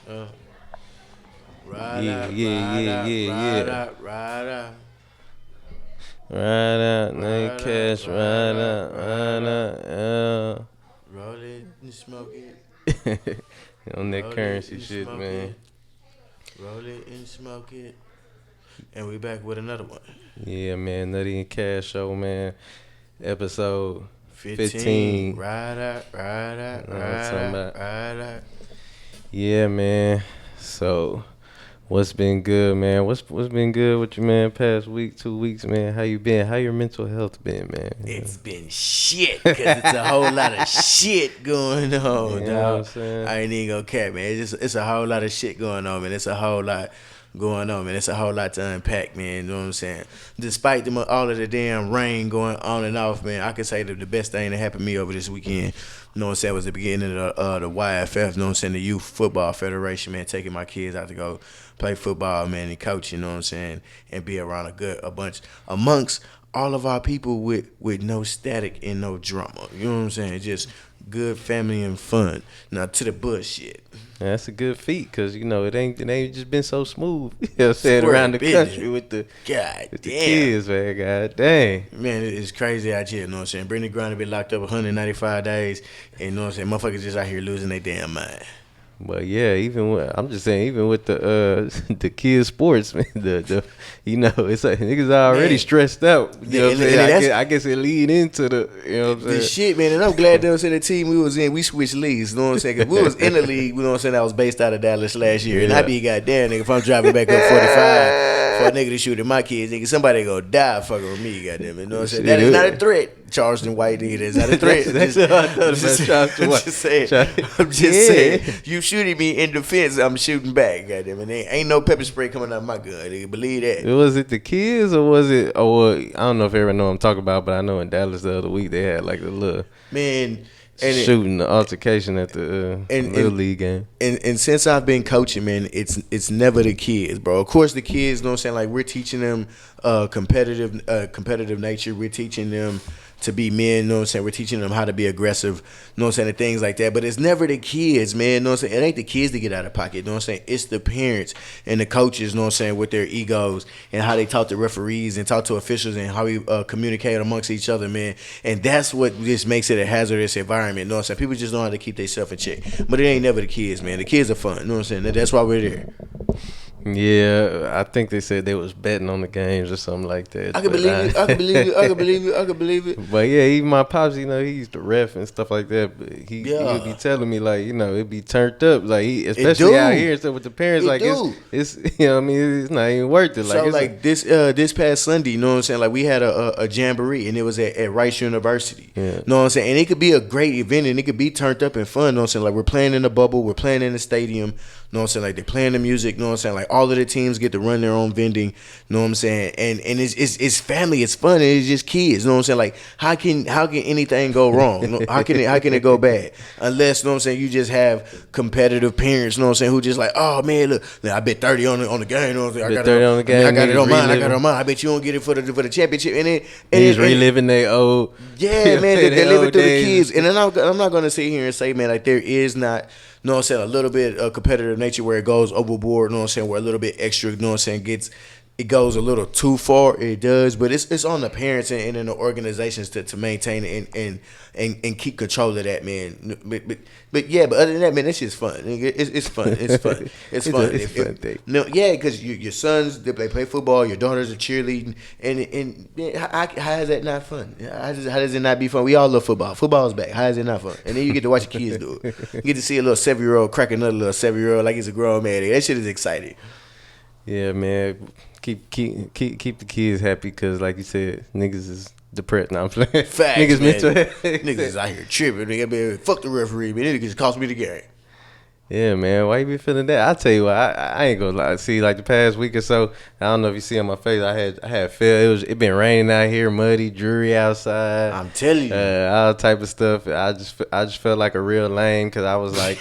Uh, Yeah, yeah, yeah, yeah, yeah. ride out, Ride out, Nutty ride out, Cash, ride out, ride ride out. out, Roll it and smoke it. yeah. On that Roll it currency and shit, smoke man. it. Roll it and smoke it. And we back with another one. Yeah, man. Nutty Cash Show, man. Episode 15. 15. Ride out, ride You out, know what I'm ride talking out, about? ride out. Yeah, man. So, what's been good, man? What's been good with you, man? Past week, 2 weeks, man. How you been? How your mental health been, man? It's been shit, cause it's a whole lot of shit going on, You know what I'm dog. saying? I ain't even gonna cap, man. It's a whole lot of shit going on, man. It's a whole lot going on, man. It's a whole lot to unpack, man. You know what I'm saying? Despite all of the damn rain going on and off, man, I could say that the best thing that happened to me over this weekend, you know what I'm saying, was the beginning of the YFF, you know what I'm saying, the Youth Football Federation, man, taking my kids out to go play football, man, and coach, you know what I'm saying, and be around a bunch amongst all of our people with no static and no drama. You know what I'm saying? Just good family and fun. Now to the bullshit. Yeah, that's a good feat, cause you know it ain't just been so smooth. You know what I'm saying, Square around the business. country with the God with the damn. kids, man. God dang. Man, it's crazy out here, you know what I'm saying? Brittany Griner been locked up 195 days, and you know what I'm saying? Motherfuckers just out here losing their damn mind. But yeah, I'm just saying, even with the the kids sports, man, the you know, it's like niggas already Man. stressed out. You know what I'm And saying? that's- I guess it lead into the, you know what I'm saying? The shit, man, and I'm glad they was in the team we was in. We switched leagues, you know what I'm saying? 'Cause we was in the league, you know what I'm saying, that was based out of Dallas last year. And I Yeah. be goddamn, nigga, if I'm driving back up 45 for a nigga to shoot at my kids, nigga, somebody gonna die fucking with me, goddamn it. You know what I'm saying? That is not a threat. Charleston White, nigga, that's not a threat. That's what I thought about Charleston White. I'm just Yeah. saying. You shooting me in defense, I'm shooting back, goddamn it. There ain't no pepper spray coming out of my gun, nigga. Believe that. Was it the kids or was it? Oh, well, I don't know if everyone know what I'm talking about, but I know in Dallas the other week they had like a little Man, shooting, the altercation at the little league game. And since I've been coaching, man, it's never the kids, bro. Of course, the kids, you know what I'm saying? Like, we're teaching them competitive nature. We're teaching them to be men, you know what I'm saying? We're teaching them how to be aggressive, you know what I'm saying, and things like that. But it's never the kids, man, you know what I'm saying? It ain't the kids that get out of pocket, you know what I'm saying? It's the parents and the coaches, you know what I'm saying, with their egos and how they talk to referees and talk to officials and how we communicate amongst each other, man. And that's what just makes it a hazardous environment, you know what I'm saying? People just know how to keep themselves in check. But it ain't never the kids, man. The kids are fun, you know what I'm saying? That's why we're there. Yeah, I think they said they was betting on the games or something like that. I can believe it. I can believe it. I can believe it. I can believe it. But yeah, even my pops, you know, he used to ref and stuff like that. But he Yeah. would be telling me like, you know, it'd be turned up, like do. especially out here and stuff with the parents. It Like do. it's you know, what I mean, it's not even worth it. Like, So it's like this past Sunday, you know what I'm saying? Like we had a jamboree and it was at Rice University. Yeah. You know what I'm saying? And it could be a great event and it could be turned up and fun. You know what I'm saying? Like we're playing in the bubble, we're playing in the stadium. You know what I'm saying? Like they're playing the music. You know what I'm saying? Like all of the teams get to run their own vending. You know what I'm saying? And it's family. It's fun. And it's just kids. You know what I'm saying? Like how can anything go wrong? You know, how can it go bad? Unless, you know what I'm saying, you just have competitive parents. You know what I'm saying? Who just like, oh man, look, I bet 30 on the game. You know what I'm saying? I got 30 on the game, I got it niggas on mine. I got it reliving. on mine. I bet you don't get it for the championship. And he's reliving their old. yeah, man, they their live it old through the days. kids. And then I'm not going to sit here and say, man, like there is not, you know what I'm saying, a little bit of competitive nature where it goes overboard, you know what I'm saying, where a little bit extra, you know what I'm saying, it goes a little too far. It does, but it's on the parents and in the organizations to maintain and keep control of that, man. But yeah, but other than that, man, it's just fun. It's fun. It's fun. It's fun. It's a fun thing. No, yeah, because your sons they play football, your daughters are cheerleading, and yeah, how is that not fun? How does it not be fun? We all love football. Football's back. How is it not fun? And then you get to watch your kids do it. You get to see a little 7-year-old crack another little 7-year-old like he's a grown man. That shit is exciting. Yeah, man. Keep the kids happy because, like you said, niggas is depressed. Now I'm playing. Facts, niggas man. mental health. Niggas is out here tripping. Nigga, man, fuck the referee, man. It just cost me the game. Yeah, man. Why you be feeling that? I tell you what, I ain't gonna lie. See, like the past week or so, I don't know if you see on my face, I had felt it been raining out here, muddy, dreary outside. I'm telling you. All type of stuff. I just felt like a real lame because I was like,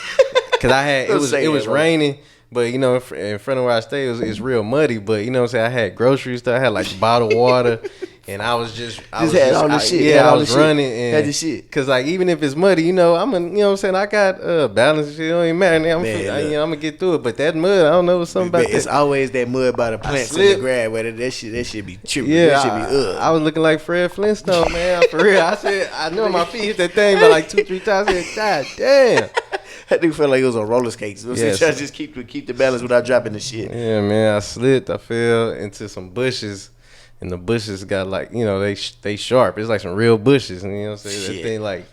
because Don't say it was that, bro. raining. But, you know, in front of where I stay, it's real muddy. But, you know what I'm saying? I had groceries stuff. I had, like, bottled water. And I was just had all this shit. Yeah, I was running and had the shit. Cause like even if it's muddy, you know, you know what I'm saying, I got balance and shit. It don't even matter. I'm gonna get through it. But that mud, I don't know, something about that. It's always that mud by the plants in the grass. Where that shit be tripping. Yeah, that shit be I was looking like Fred Flintstone, man. For real. I said, I know my feet hit that thing by like 2-3 times. I said, God damn. That nigga felt like it was on roller skates. Yes. Trying to just keep the balance without dropping the shit. Yeah, man. I slipped. I fell into some bushes. And the bushes got like, you know, they sharp. It's like some real bushes. And you know what I'm saying? Shit. That thing like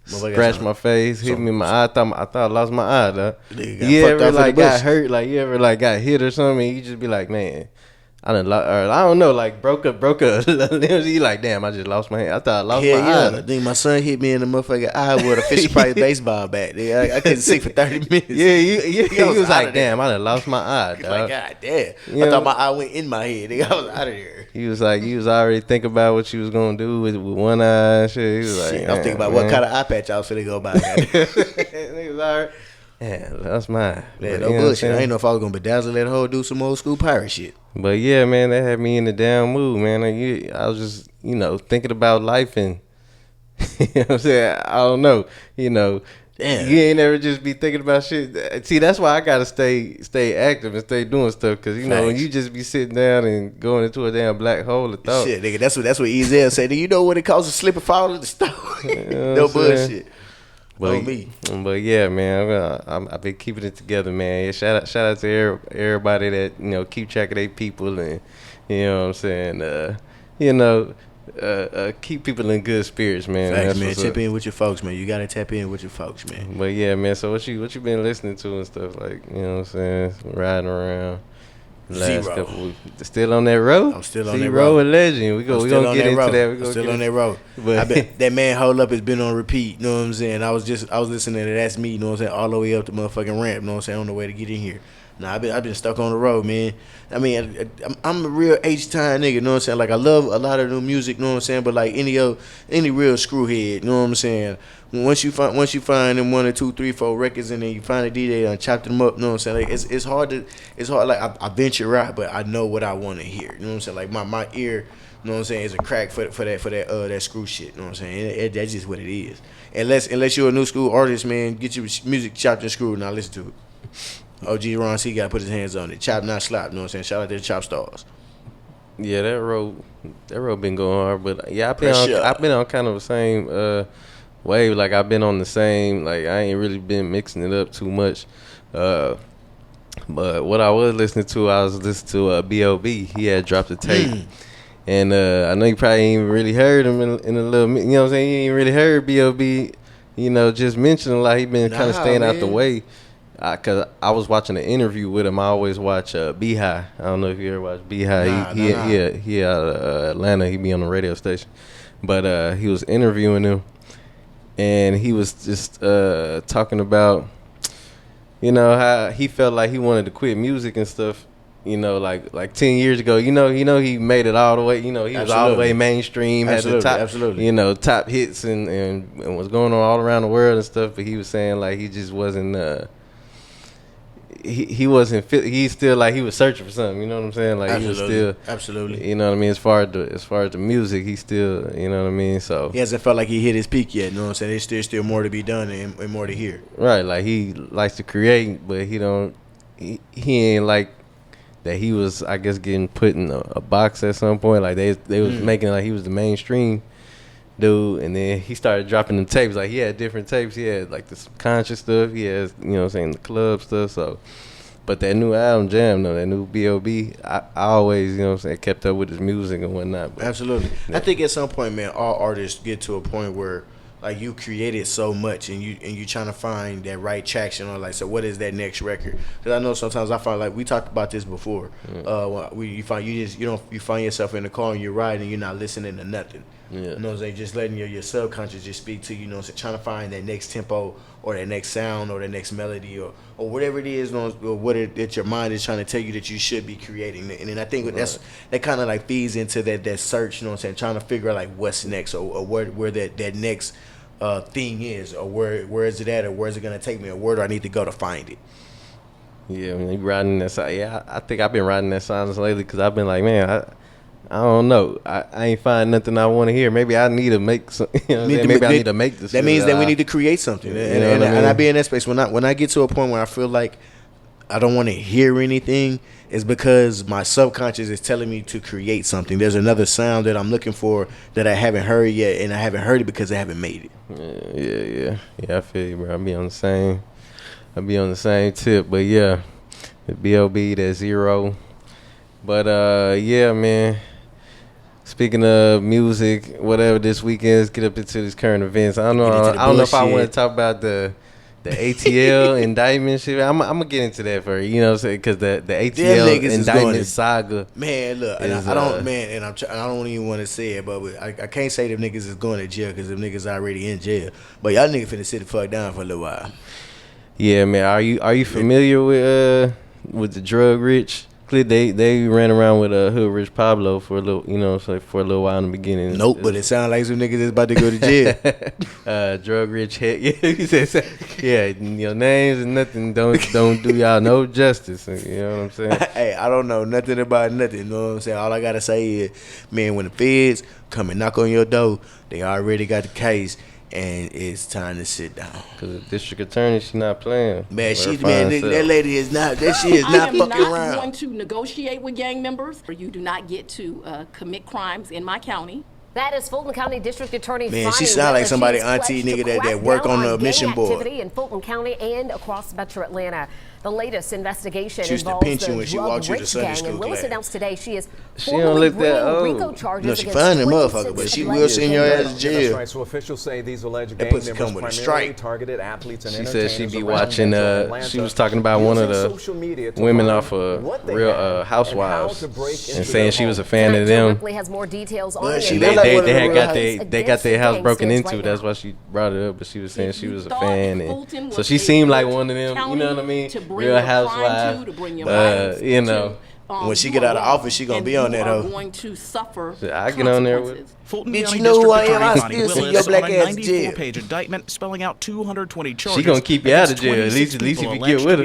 scratched my face, hit me in my eye. I thought I lost my eye, though. You ever like got hurt? Like you ever like got hit or something? You just be like, man, I don't know, like broke a limb. You like, damn, I just lost my hand. I thought I lost my eye. I think my son hit me in the motherfucking eye with a Fisher Price baseball bat. I couldn't see for 30 minutes. He was like, damn, I done lost my eye. Dog. Like, God damn. I thought my eye went in my head. I was out of there. He was like, you was already thinking about what you was gonna do with one eye and shit. He was like, I was thinking about what kind of eye patch I was finna go buy. He was already. Yeah, that's mine. Yeah, no bullshit. I ain't know if I was gonna bedazzle that hoe, do some old school pirate shit. But yeah, man, that had me in the down mood, man. I was just, you know, thinking about life and, you know what I'm saying? I don't know, you know. Damn. You ain't never just be thinking about shit. See, that's why I gotta stay active and stay doing stuff. Cause you know when you just be sitting down and going into a damn black hole of thought. Shit, nigga, that's what Ezel said. Do you know what it costs to slip and fall in the stove? No bullshit. But yeah, man, I've been keeping it together, man. Yeah, shout out to everybody that, you know, keep track of their people and, you know what I'm saying, you know, keep people in good spirits, man. Facts, man. Tap in with your folks, man. You gotta tap in with your folks, man. But yeah, man. So what you been listening to and stuff, like, you know what I'm saying, riding around. Last Zro. Couple weeks. Still on that road? I'm still on that road. Zro a legend. We gonna get into that. I'm still on that road. But that man Hold Up has been on repeat, you know what I'm saying? I was listening to That's Me, you know what I'm saying, all the way up the motherfucking ramp, you know what I'm saying, on the way to get in here. Nah, I've been stuck on the road, man. I mean, I'm a real H-time nigga, you know what I'm saying? Like, I love a lot of new music, you know what I'm saying? But like any real screwhead, you know what I'm saying? Once you find them 1 or 2, 3, 4 records, and then you find a DJ and chopped them up, you know what I'm saying? Like, it's hard. Like, I venture out, but I know what I want to hear. You know what I'm saying? Like my ear, you know what I'm saying, is a crack for that screw shit. You know what I'm saying? That's just what it is. Unless you're a new school artist, man, get your music chopped and screwed. Now listen to it. OG Ron C got to put his hands on it. Chop, not slap. You know what I'm saying? Shout out to the Chop Stars. Yeah, that road been going hard, but yeah, I've been on kind of the same wave. Like, I've been on the same. Like, I ain't really been mixing it up too much. But what I was listening to, to B.O.B. He had dropped a tape. And I know you probably ain't really heard him in a little, you know what I'm saying? You ain't really heard B.O.B., you know, just mentioning like he been kind of staying out the way. Cause I was watching an interview with him. I always watch B-High. I don't know if you ever watch B-High. He out of Atlanta. He be on the radio station. But he was interviewing him, and he was just talking about, you know, how he felt like he wanted to quit music and stuff. You know, like 10 years ago, you know, he made it all the way. You know, he was all the way mainstream, had the top, you know, top hits and was going on all around the world and stuff. But he was saying like he just wasn't. He wasn't fit. He's still like he was searching for something. You know what I'm saying? Like he was still You know what I mean? As far as the music, he still. You know what I mean? So he hasn't felt like he hit his peak yet. You know what I'm saying? There's still more to be done and more to hear. Right. Like he likes to create, but he don't. He ain't like that. He was, I guess, getting put in a box at some point. Like they was making like he was the mainstream dude, and then he started dropping them tapes. Like he had different tapes. He had like the conscious stuff. He has, you know what I'm saying, the club stuff. So, but that new album Jam though, that new B.O.B., I always, you know what I'm saying, kept up with his music and whatnot. But, absolutely. Yeah. I think at some point, man, all artists get to a point where like you created so much and you trying to find that right traction on like, so what is that next record? Because I know sometimes I find like we talked about this before. You find yourself in the car and you're riding and you're not listening to nothing. Yeah. You know what I'm saying? Just letting your subconscious just speak to you, you know what I'm saying? Trying to find that next tempo or that next sound or that next melody or whatever it is, you know, or what that your mind is trying to tell you that you should be creating. And then I think that kind of like feeds into that search, you know what I'm saying? Trying to figure out like what's next or where that next thing is or where is it at or where is it going to take me or where do I need to go to find it. Yeah, I mean, riding that side. Yeah, I think I've been riding that silence lately because I've been like, man, I don't know. I ain't find nothing I want to hear. Maybe I need to make some. You know maybe I need to make this. That means that we need to create something. And I be in that space when I get to a point where I feel like I don't want to hear anything. Is because my subconscious is telling me to create something. There's another sound that I'm looking for that I haven't heard yet, and I haven't heard it because I haven't made Yeah. it. I feel you, bro. I be on the same tip. But yeah, the B.O.B. that Zro. But yeah, man. Speaking of music, whatever this weekend, let's get up into these current events. I don't know if I want to talk about the ATL indictment shit. I'm gonna get into that for you know what I'm saying, because the ATL indictment saga. Man, look, I don't even want to say it, but I can't say them niggas is going to jail because them niggas already in jail. But y'all niggas finna sit the fuck down for a little while. Yeah, man. Are you familiar with the drug rich? They ran around with Hood Rich Pablo for a little, you know, so for a little while in the beginning. Nope, but it sounds like some niggas is about to go to jail. Drug rich head, yeah. He said, yeah, your names and nothing don't do y'all no justice. You know what I'm saying? Hey, I don't know nothing about nothing. You know what I'm saying? All I gotta say is, man, when the feds come and knock on your door, they already got the case. And it's time to sit down. Cause the district attorney, she's not playing. Man, that lady is not. That she is not fucking around. I am not going to negotiate with gang members. You do not get to commit crimes in my county. That is Fulton County District Attorney. Man, she sound like somebody auntie nigga that work on the mission board. Activity in Fulton County and across Metro Atlanta. The latest investigation involves the drug rich gang, and Willis announced today she is formally bringing RICO charges. No, she fine that motherfucker, but she will send your ass to jail. That's right. So officials say these alleged gang members primarily targeted athletes and entertainers. She said she'd be watching. She was talking about one of the women off of Real Housewives and saying she was a fan of them. Has more details on they got their house broken into. That's why she brought it up. But she was saying she was a fan, and so she seemed like one of them. You know what I mean? Real Housewife, you know. When she get out of office, she gonna be on that hoe. Going to suffer. I get on there with. Bitch, you know who I am? I still see your black ass in jail. Page indictment spelling out 220 charges. She gonna keep you out of jail. At least if you get with her.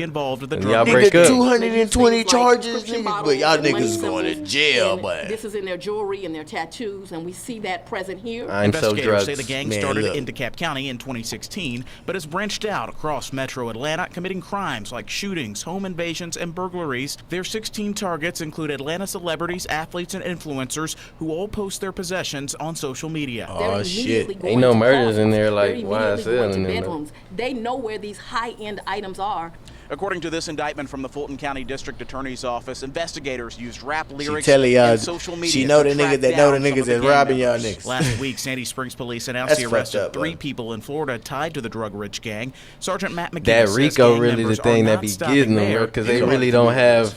And y'all break up. 220 charges, niggas, but y'all niggas is going to jail, but this is in their jewelry and their tattoos, and we see that present here. Investigators say the gang started in DeKalb County in 2016, but has branched out across Metro Atlanta, committing crimes like shootings, home invasions, and burglaries. Their 16 targets include Atlanta celebrities, athletes, and influencers who all post their possessions on social media. Oh shit! Ain't no murders in there like YSL in there. They know where these high-end items are. According to this indictment from the Fulton County District Attorney's Office, investigators used rap lyrics and social media. She know the niggas that know the niggas that's robbing y'all niggas. Last week, Sandy Springs police announced the arrest of 3 people in Florida tied to the drug-rich gang. Sergeant Matt McGee that Rico really the thing that be getting them, because they really don't have.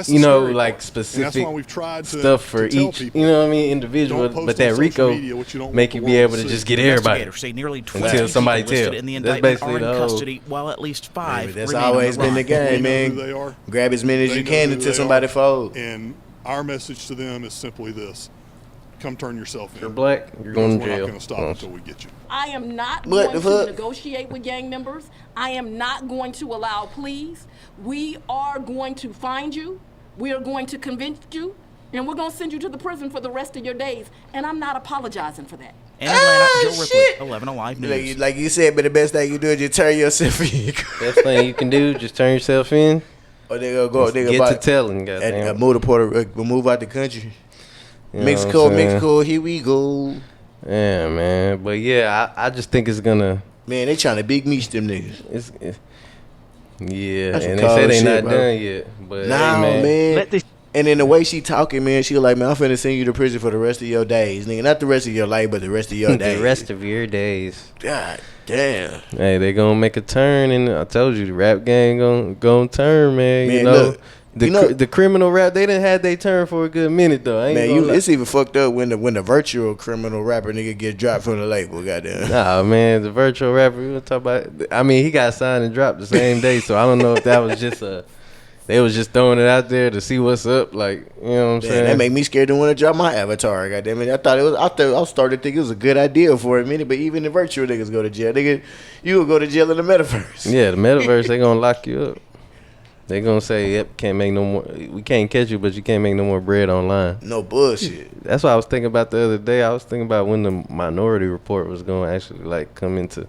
You know, like specific stuff for each, you know what I mean, individual. But that Rico make you be able to just get everybody say nearly 20 until somebody tell. That's basically the custody, while at least 5. That's always been the game, man. Grab as many as you can until somebody folds. And our message to them is simply this: come turn yourself in. You're black, you're going to jail. We're not going to stop until we get you. I am not going to negotiate with gang members. I am not going to allow pleas. We are going to find you. We are going to convince you. And we're going to send you to the prison for the rest of your days. And I'm not apologizing for that. In Atlanta, Joe Ripley, 11 Alive News. Like you said, but the best thing you do is just turn yourself in. Best thing you can do, just turn yourself in. Or they gonna go. They get to telling. Goddamn. Move out the country. Mexico, here we go. Yeah, man. But yeah, I just think it's gonna. Man, they trying to big meat them niggas. Yeah, that's and they say they not done yet. But nah, hey, man. And then the way she talking, man, she like, man, I'm finna send you to prison for the rest of your days, nigga. Not the rest of your life, but the rest of your days. The rest of your days. God damn. Hey, they gonna make a turn, and I told you the rap gang gonna turn, man. You know. Look, the criminal rap, they done had they turn for a good minute though. It's even fucked up when the virtual criminal rapper nigga get dropped from the label. Goddamn. Nah, man, the virtual rapper we gonna talk about. I mean, he got signed and dropped the same day, so I don't know if that was just they was just throwing it out there to see what's up. Like, you know what I'm saying? That make me scared to want to drop my avatar. Goddamn it, I started to think it was a good idea for a minute, but even the virtual niggas go to jail. You will go to jail in the metaverse. Yeah, the metaverse they gonna lock you up. They gonna say, "Yep, can't make no more. We can't catch you, but you can't make no more bread online." No bullshit. That's what I was thinking about the other day. I was thinking about when the Minority Report was gonna actually like come into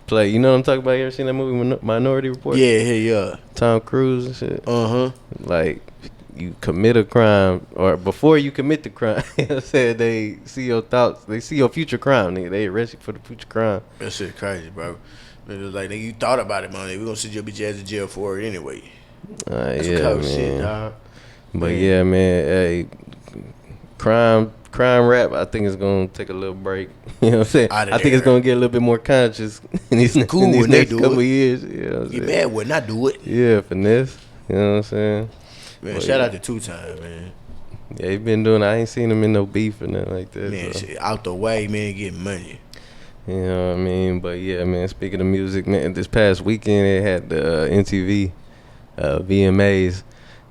play. You know what I'm talking about? You ever seen that movie Minority Report? Yeah. Tom Cruise and shit. Like, you commit a crime, or before you commit the crime, you know what I'm saying, they see your thoughts, they see your future crime, nigga. They arrest you for the future crime. That shit crazy, bro. It was like, nigga, you thought about it, man. We gonna send your bitch ass to jail for it anyway. That's cold shit, dog. But yeah, man, hey, crime rap, I think it's gonna take a little break. You know what I'm saying? I think it's gonna get a little bit more conscious in these next couple of years. You know what I'm saying? Get mad when I do it. Yeah, finesse. You know what I'm saying? Man, shout out to 2 Times, man. Yeah, he been doing. I ain't seen him in no beef or nothing like that. Man, shit, out the way, man, getting money. You know what I mean? But yeah, man. Speaking of music, man, this past weekend they had the MTV VMAs,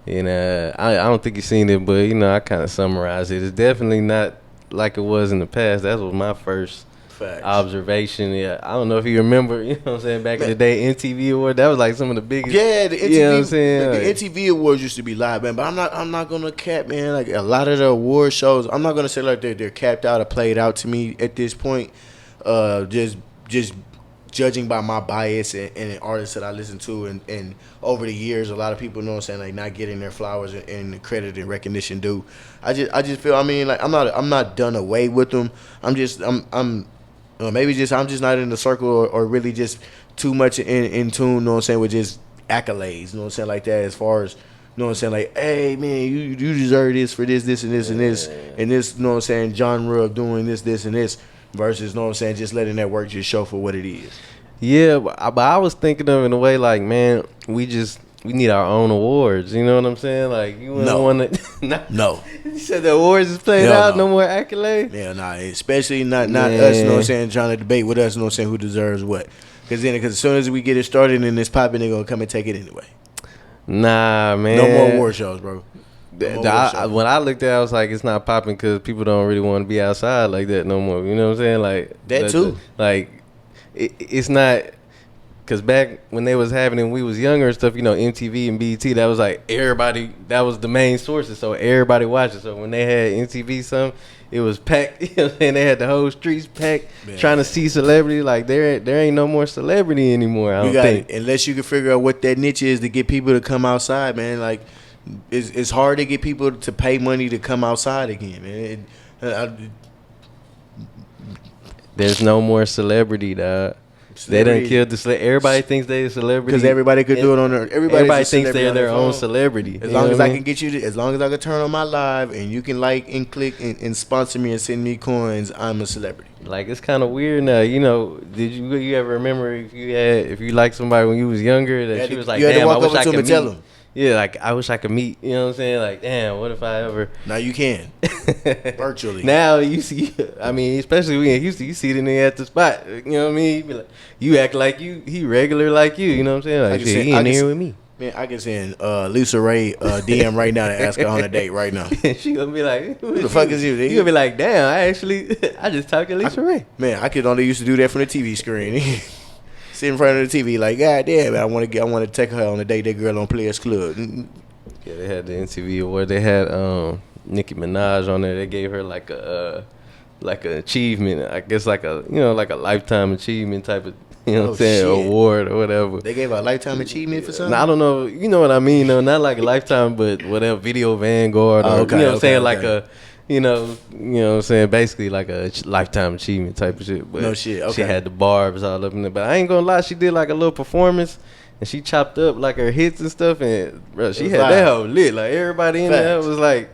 and I don't think you seen it, but you know I kind of summarized it. It's definitely not like it was in the past. That was my first observation. Yeah, I don't know if you remember, you know what I'm saying, back in the day, MTV Award, that was like some of the biggest. Yeah, the MTV, you know what I'm saying? the MTV Awards used to be live, man. But I'm not gonna cap, man. Like a lot of the award shows, I'm not gonna say like they're capped out or played out to me at this point. Just judging by my bias and artists that I listen to, and over the years, a lot of people, know what I'm saying, like not getting their flowers and the credit and recognition due. I just feel, I mean, like I'm not done away with them. I'm just not in the circle or really just too much in tune, you know what I'm saying, with just accolades, you know what I'm saying, like that, as far as, you know what I'm saying, like, hey man, you deserve this for this and this and this and this, you know what I'm saying, genre of doing this and this versus, you know what I'm saying, just letting that work just show for what it is. Yeah, but I was thinking of it in a way like, man, we need our own awards. You know what I'm saying? Like, you wouldn't want to. No. You said the awards is played out, no more accolades? Yeah, nah, especially not us, you know what I'm saying, trying to debate with us, you know what I'm saying, who deserves what. Because as soon as we get it started and it's popping, they're going to come and take it anyway. Nah, man. No more award shows, bro. When I looked at it, I was like, it's not popping because people don't really want to be outside like that no more. You know what I'm saying? Like that too. It's not, because back when they was having it, when we was younger and stuff, you know, MTV and BET, that was like everybody, that was the main sources, so everybody watched it. So when they had MTV something, it was packed. You know what I'm saying? They had the whole streets packed, trying to see celebrity. Like there ain't no more celebrity anymore. I don't think. Unless you can figure out what that niche is to get people to come outside, man. Like it's hard to get people to pay money to come outside again, man. There's no more celebrity, dog. They done killed the celebrity. Everybody thinks they a celebrity because everybody could do it on their. Everybody thinks they're their own celebrity. As long as I can get you, as long as I can turn on my live and you can like and click and sponsor me and send me coins, I'm a celebrity. Like, it's kind of weird now. You know, did you ever remember if you liked somebody when you was younger that she was like, damn, I wish I could meet. Tell them. Yeah, like, I wish I could meet. You know what I'm saying? Like, damn, what if I ever? Now you can. Virtually. Now you see, I mean, especially we in Houston, you see the nigga at the spot. You know what I mean? You be like, you act like he regular like you. You know what I'm saying? Like, shit, he in here with me. Man, I can send Lisa Ray DM right now to ask her on a date right now. She gonna be like, who the fuck is you? You gonna be like, damn, I just talked to Lisa Ray. Man, I could only used to do that from the TV screen. Sit in front of the TV like, God damn, I want to take her on a date. That girl on Players Club. Yeah, they had the MTV award. They had Nicki Minaj on there. They gave her like an achievement. I guess like a lifetime achievement type of award or whatever. They gave her a lifetime achievement for something. Now, I don't know. You know what I mean? though? Not like a lifetime, but whatever. Video Vanguard. Or, you know what I'm saying? Like a. You know what I'm saying? Basically like a lifetime achievement type of shit. But no shit, okay. She had the barbs all up in there. But I ain't gonna lie, she did like a little performance and she chopped up like her hits and stuff, and bro, she had that hoe lit. Like everybody in there was like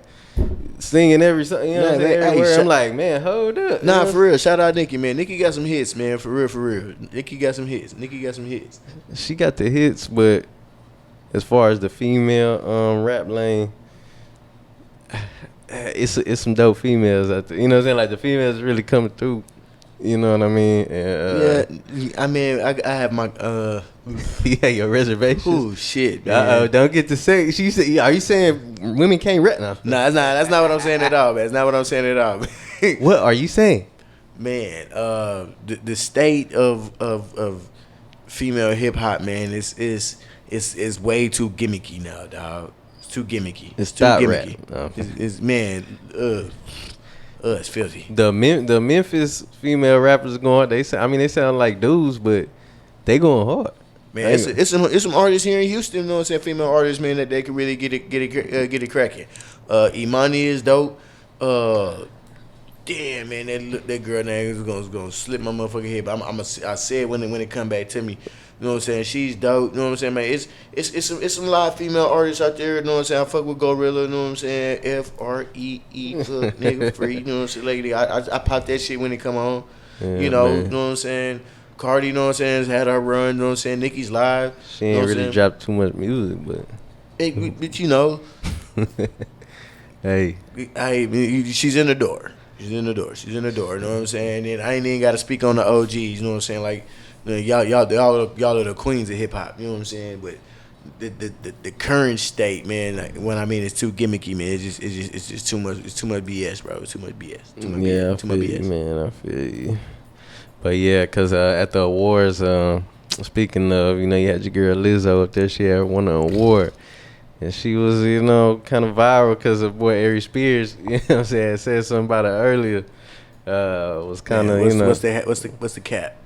singing every song, you know what I'm saying? Everywhere. I'm like, man, hold up. Nah, for real. Shout out Nicki, man. Nicki got some hits, man. For real. Nicki got some hits. She got the hits, but as far as the female rap lane, it's some dope females out there. You know what I'm saying? Like the females really coming through. You know what I mean? Yeah, I mean, I have my yeah, your reservations. Oh shit, man. Don't get to say. She said, "Are you saying women can't rap now?" No, that's not what I'm saying at all, man. It's not what I'm saying at all. What are you saying, man? The state of female hip hop, man, is it's way too gimmicky now, dog. It's too gimmicky. It's too gimmicky. It's man, it's filthy. The Memphis female rappers are going. They sound like dudes, but they going hard. Man, it's some artists here in Houston, you know what I'm saying? Female artists, man, that they can really get it cracking. Imani is dope. Damn, man, that girl name is gonna slip my motherfucking head. But I said when it come back to me, you know what I'm saying? She's dope. You know what I'm saying, man? It's some live female artists out there. You know what I'm saying? I fuck with Gorilla. You know what I'm saying? FREE, nigga, free. You know what I'm saying? Lady, I pop that shit when it come on. Yeah, you know, man. you know what I'm saying? Cardi, you know what I'm saying, has had her run, you know what I'm saying? Nicki's live. She ain't really dropped too much music, but but you know. Hey, she's in the door. She's in the door. You know what I'm saying? And I ain't even got to speak on the OGs. You know what I'm saying? Like, you know, y'all are the queens of hip hop. You know what I'm saying? But the current state, man. Like, when I mean it's too gimmicky, man. It's just too much. It's too much BS, bro. It's too much BS. I feel you, man. I feel you. But yeah, cause at the awards, speaking of, you know, you had your girl Lizzo up there. She had won an award. And she was, you know, kind of viral because of boy Aries Spears, you know what I'm saying, said something about it earlier. Was kind of, you know. What's the cap?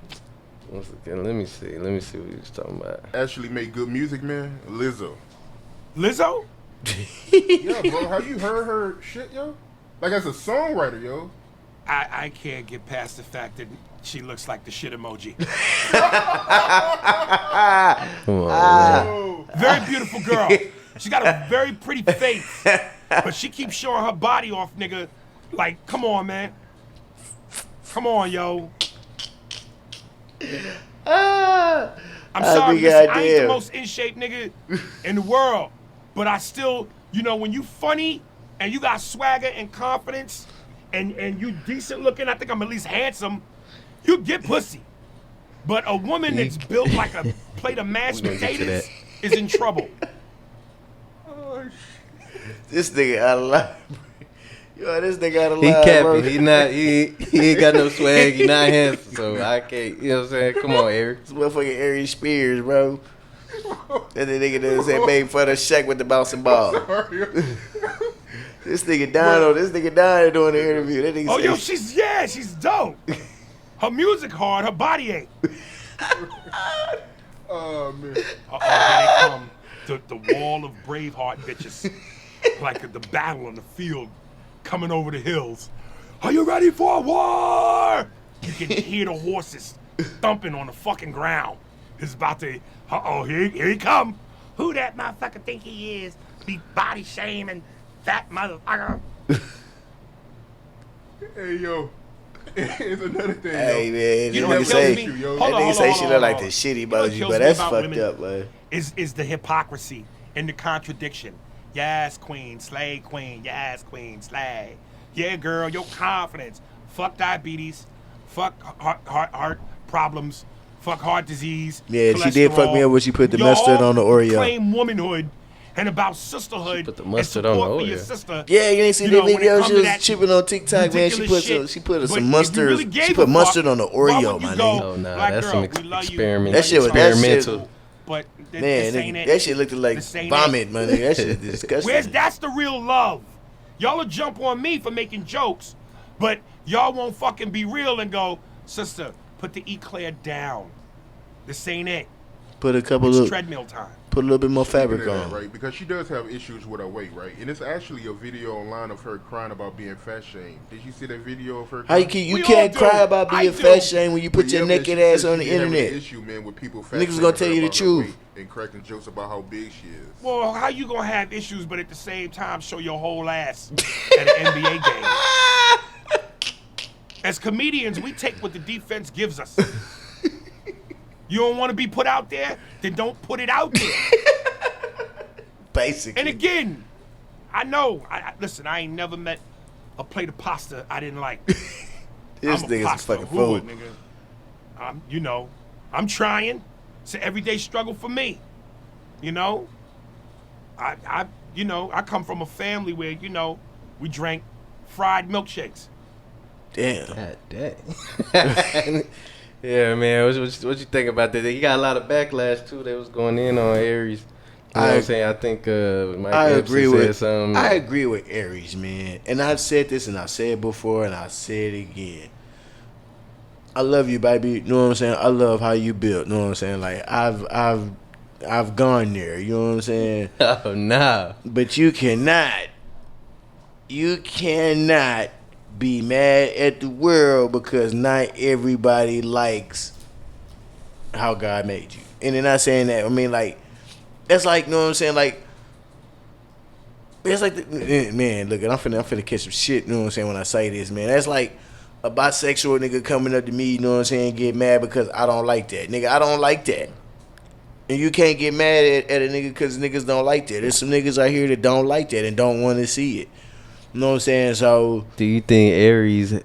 Let me see what he was talking about. Actually make good music, man. Lizzo? Yeah, bro. Have you heard her shit, yo? Like, as a songwriter, yo. I can't get past the fact that she looks like the shit emoji. Come on, man. Very beautiful girl. She's got a very pretty face, but she keeps showing her body off, nigga. Like, come on, man. Come on, yo. I'm sorry, listen, I ain't the most in shape nigga in the world, but I still, you know, when you funny and you got swagger and confidence and you decent looking, I think I'm at least handsome, you get pussy. But a woman that's built like a plate of mashed potatoes is in trouble. This nigga out of line. Yo, this nigga out of line, He capping. bro. He ain't got no swag. He not handsome, so I can't. You know what I'm saying? Come on, Aries. This motherfucking Aries Spears, bro. And the nigga that said made fun of Shaq with the bouncing ball. This nigga dying during the interview. That nigga yo, she's dope. Her music hard, her body ain't. Oh, man. Here they come. The wall of Braveheart bitches. Like the battle on the field coming over the hills. Are you ready for war? You can hear the horses thumping on the fucking ground. It's about to, here he come. Who that motherfucker think he is? Be body shaming fat motherfucker. Hey, yo. It's another thing, hey, yo. man, You know what kills me? That nigga say she look like the shitty emoji, but that's fucked up, man. Is the hypocrisy and the contradiction. Yes, queen, slay queen, yes, queen, slay. Yeah, girl, your confidence. Fuck diabetes, fuck heart problems, fuck heart disease. Yeah, she did fuck me up when she put the mustard on the Oreo. Claim womanhood and about sisterhood. Put the mustard on the Oreo. For your sister. Yeah, you ain't seen the video she was chipping on TikTok, man. She put some mustard. She put mustard on the Oreo, my nigga. Oh, nah, that's some experiment. That shit was experimental. But man, nigga, that shit looked like vomit, man. That shit is disgusting. That's the real love. Y'all will jump on me for making jokes, but y'all won't fucking be real and go, sister, put the eclair down. This ain't it. Put a couple of treadmill time. Put a little bit more fabric on. Right, because she does have issues with her weight, right? And it's actually a video online of her crying about being fat shamed. Did you see that video of her? How you can't cry about being fat shamed when you put your naked ass on the internet? Issue, man, with people fat niggas gonna tell you the truth and cracking jokes about how big she is. Well, how you gonna have issues, but at the same time show your whole ass at an NBA game? As comedians, we take what the defense gives us. You don't want to be put out there? Then don't put it out there. Basically. And again, I know. Listen, I ain't never met a plate of pasta I didn't like. This nigga's a fucking fool. Nigga. I'm trying. It's an everyday struggle for me. You know? I come from a family where, we drank fried milkshakes. Damn. God damn. Yeah, man. What you think about that? He got a lot of backlash too. That was going in on Aries. You know what I'm saying? I think Mike Epps said something. I agree with Aries, man. And I've said this, and I've said it before, and I'll say it again. I love you, baby. You know what I'm saying? I love how you built. You know what I'm saying? Like I've gone there. You know what I'm saying? Oh no. But you cannot be mad at the world because not everybody likes how God made you. And they're not saying that. I mean, like, that's like, you know what I'm saying? Like, it's like, man, look, I'm finna catch some shit, you know what I'm saying, when I say this, man. That's like a bisexual nigga coming up to me, you know what I'm saying, get mad because I don't like that. Nigga, I don't like that. And you can't get mad at a nigga because niggas don't like that. There's some niggas out here that don't like that and don't want to see it. You know what I'm saying? So, do you think Aries?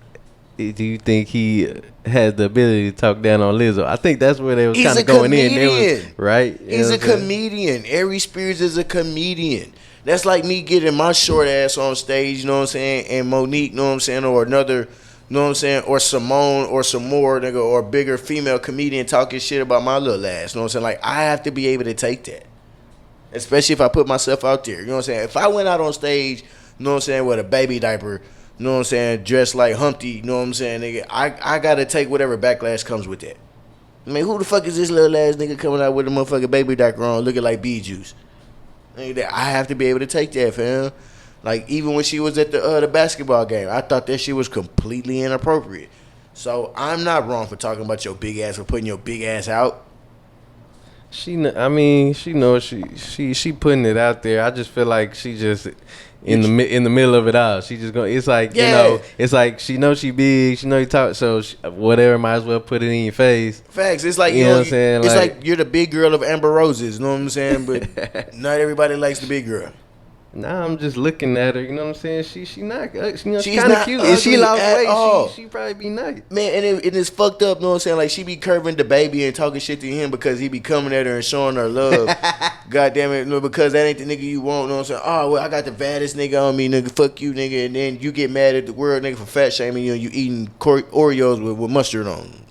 Do you think he has the ability to talk down on Lizzo? I think that's where they was kind of going in, right? He's a comedian. Aries Spears is a comedian. That's like me getting my short ass on stage, you know what I'm saying, and Monique, you know what I'm saying, or another, you know what I'm saying, or Simone, or some more nigga, or bigger female comedian talking shit about my little ass, you know what I'm saying? Like, I have to be able to take that, especially if I put myself out there, you know what I'm saying? If I went out on stage, you know what I'm saying, with a baby diaper, you know what I'm saying, dressed like Humpty, you know what I'm saying, nigga, I gotta take whatever backlash comes with that. I mean, who the fuck is this little ass nigga coming out with a motherfucking baby diaper on looking like bee juice? Nigga, I have to be able to take that, fam. Like, even when she was at the basketball game, I thought that shit was completely inappropriate. So, I'm not wrong for talking about your big ass, for putting your big ass out. She knows she putting it out there. I just feel like she just in the middle of it all. She just going. It's like you know. It's like she knows she big. She know you talk. So whatever, might as well put it in your face. Facts. It's like you know what I'm saying. It's like you're the big girl of Amber Roses. You know what I'm saying? But not everybody likes the big girl. Nah, I'm just looking at her. You know what I'm saying? She not. You know, she's kind of cute. If she lost weight, she probably be nice. Man, and it's fucked up. You know what I'm saying? Like, she be curving the baby and talking shit to him because he be coming at her and showing her love. God damn it, no, because that ain't the nigga you want. You know what I'm saying? Oh, well, I got the fattest nigga on me, nigga. Fuck you, nigga. And then you get mad at the world, nigga, for fat shaming you and you eating Oreos with mustard on.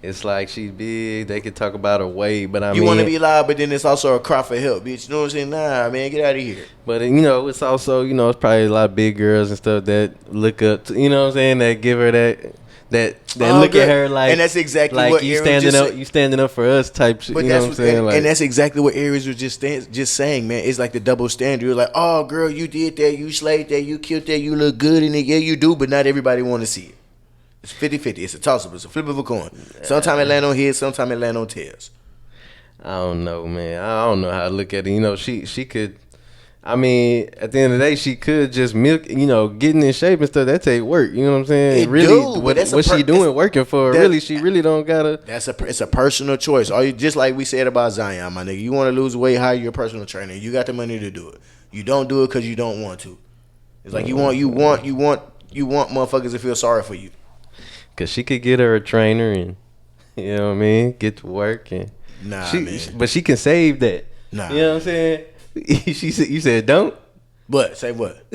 It's like she's big. They could talk about her weight, but I mean, you want to be loud, but then it's also a cry for help, bitch. You know what I'm saying? Nah, man, get out of here. But you know, it's also, you know, it's probably a lot of big girls and stuff that look up to, you know what I'm saying, that give her that look at her like, and that's exactly like what you Aries standing up, you standing up for us type shit. But you know what I'm saying? And that's exactly what Aries was just saying, man. It's like the double standard. You're like, oh, girl, you did that, you slayed that, you killed that, you look good in it. Yeah, you do, but not everybody want to see it. It's 50-50. It's a toss-up. It's a flip of a coin. Sometimes it land on heads. Sometimes it land on tails. I don't know, man. I don't know how to look at it. You know, she could. I mean, at the end of the day, she could just milk. You know, getting in shape and stuff. That take work. You know what I'm saying? What she doing working for her? She really don't gotta. It's a personal choice. Just like we said about Zion, my nigga. You want to lose weight? Hire your personal trainer. You got the money to do it. You don't do it because you don't want to. It's like you want motherfuckers to feel sorry for you. Cause she could get her a trainer and, you know what I mean, get to work and man. But she can save that. Nah, you know what I'm saying? You said don't. But say what?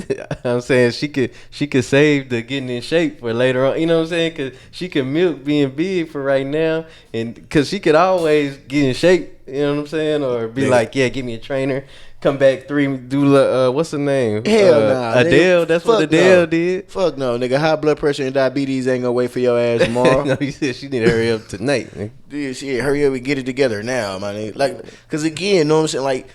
I'm saying she could save the getting in shape for later on. You know what I'm saying? Cause she can milk being big for right now, and cause she could always get in shape. You know what I'm saying? Or be like, yeah, give me a trainer. Come back do what's her name? Hell nah. Adele. Nigga, that's what Adele did. Fuck no, nigga. High blood pressure and diabetes ain't gonna wait for your ass tomorrow. No, you said she need to hurry up tonight. Dude, shit, hurry up and get it together now, my nigga. Like, cause again, you know what I'm saying? Like,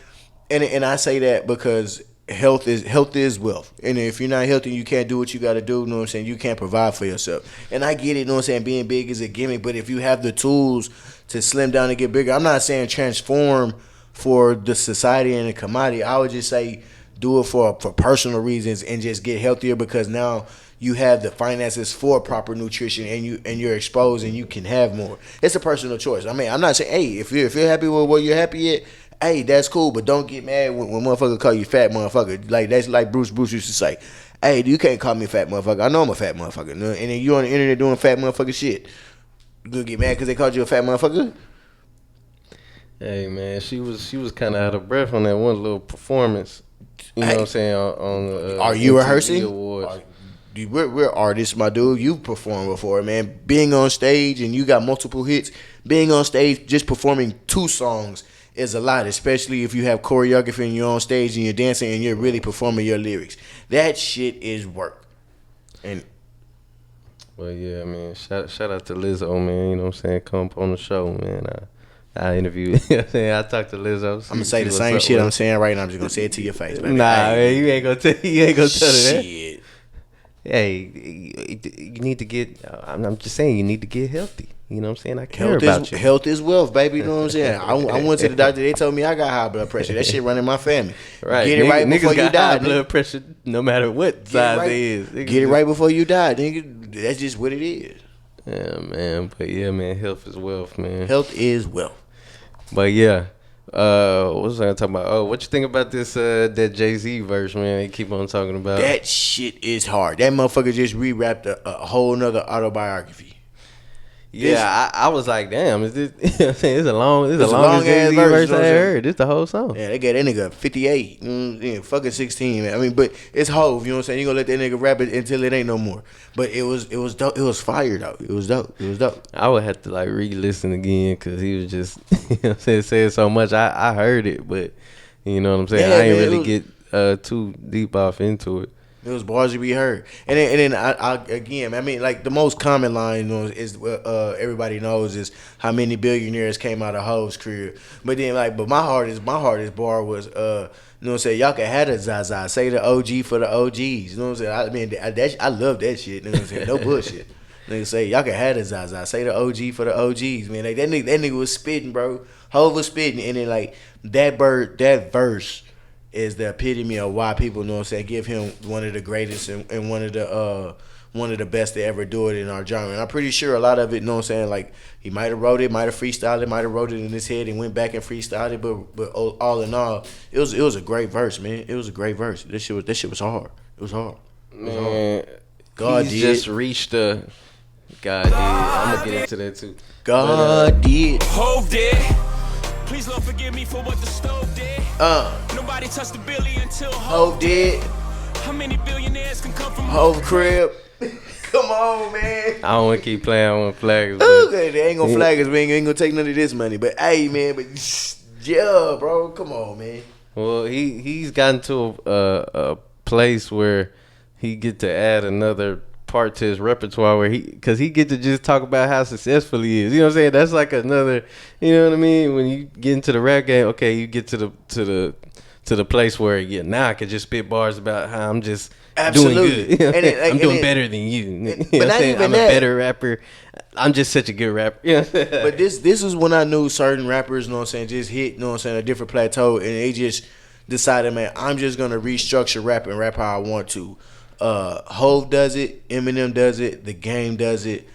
and I say that because health is wealth. And if you're not healthy, you can't do what you got to do. You know what I'm saying? You can't provide for yourself. And I get it. You know what I'm saying? Being big is a gimmick. But if you have the tools to slim down and get bigger, I'm not saying transform for the society and the commodity. I would just say do it for personal reasons and just get healthier, because now you have the finances for proper nutrition and you're exposed and you can have more. It's a personal choice. I mean, I'm not saying, hey, if you're happy with what you're happy at, hey, that's cool, but don't get mad when motherfucker call you fat motherfucker. Like, that's like Bruce used to say, hey, you can't call me fat motherfucker. I know I'm a fat motherfucker. And then you on the internet doing fat motherfucker shit. You gonna get mad because they called you a fat motherfucker? Hey man, she was kind of out of breath on that one little performance. You know what I'm saying? On are you rehearsing? we're artists, my dude. You've performed before, man. Being on stage and you got multiple hits. Being on stage, just performing 2 songs is a lot, especially if you have choreography and you're on stage and you're dancing and you're really performing your lyrics. That shit is work. And well, yeah, man. Shout out to Lizzo, man. You know what I'm saying? Come up on the show, man. I interview. I talked to Lizzo. I'm gonna say the same shit I'm saying right now. I'm just gonna say it to your face, baby. Nah, man, you ain't gonna tell that. Shit. Hey, you need to get. I'm just saying, you need to get healthy. You know what I'm saying? I care about you. Health is wealth, baby. You know what I'm saying? I went to the doctor. They told me I got high blood pressure. That shit running my family. Right. Get it right before you die. High blood pressure, no matter what size it is. Get it right before you die, nigga. That's just what it is. Yeah, man. But yeah, man. Health is wealth, man. Health is wealth. But yeah. What was I talking about? Oh, what you think about this that Jay-Z verse, man? They keep on talking about that shit is hard. That motherfucker just re-rapped a whole nother autobiography. Yeah, I was like, damn, is this? It's a long ass verse I heard. This the whole song. Yeah, they got that nigga 58, fucking 16, man. I mean, but it's Hov. You know what I'm saying? You gonna let that nigga rap it until it ain't no more. But it was dope. It was fire though. It was dope. I would have to like re-listen again because he was just, you know what I'm saying so much. I heard it, but you know what I'm saying. Yeah, I ain't man, really get too deep off into it. It was bars to be heard, and then I again, I mean, like the most common line is everybody knows is how many billionaires came out of Hov's career. But then but my hardest bar was you know what I'm saying, y'all can have the Zaza, say the OG for the OGs. You know what I'm saying? I mean, I love that shit. You know what I'm saying? No bullshit. Nigga say y'all can have the Zaza, say the OG for the OGs. Man, like, that nigga was spitting, bro. Hov was spitting, and then like that verse is the epitome of why people, you know what I'm saying, give him one of the greatest and one of the best to ever do it in our genre. And I'm pretty sure a lot of it, you know what I'm saying, like he might have wrote it, might have freestyled it, might have wrote it in his head and went back and freestyled it, but all in all, it was a great verse, man. It was a great verse. That shit was hard. It was hard. Man, he's just reached a God did. I'm gonna get into that too. God did. Hov did. Please Lord forgive me for what the stove did. Nobody touched the billy until Hov did. How many billionaires can come from Hov crib? Come on, man. I don't want to keep playing. I want to flag us. Okay, they ain't gonna flag us. We ain't gonna take none of this money. But hey, man, yeah, bro, come on, man. Well, he's gotten to a place where he get to add another part to his repertoire where because he get to just talk about how successful he is. You know what I'm saying? That's like another, you know what I mean? When you get into the rap game, okay, you get to the place where now I can just spit bars about how I'm just doing good. You know I'm doing better than you. You know what I'm saying? I'm a better rapper. I'm just such a good rapper. You know? But this is when I knew certain rappers, you know what I'm saying, just hit, you know what I'm saying, a different plateau, and they just decided, man, I'm just gonna restructure rap and rap how I want to. Hov does it, Eminem does it, The Game does it,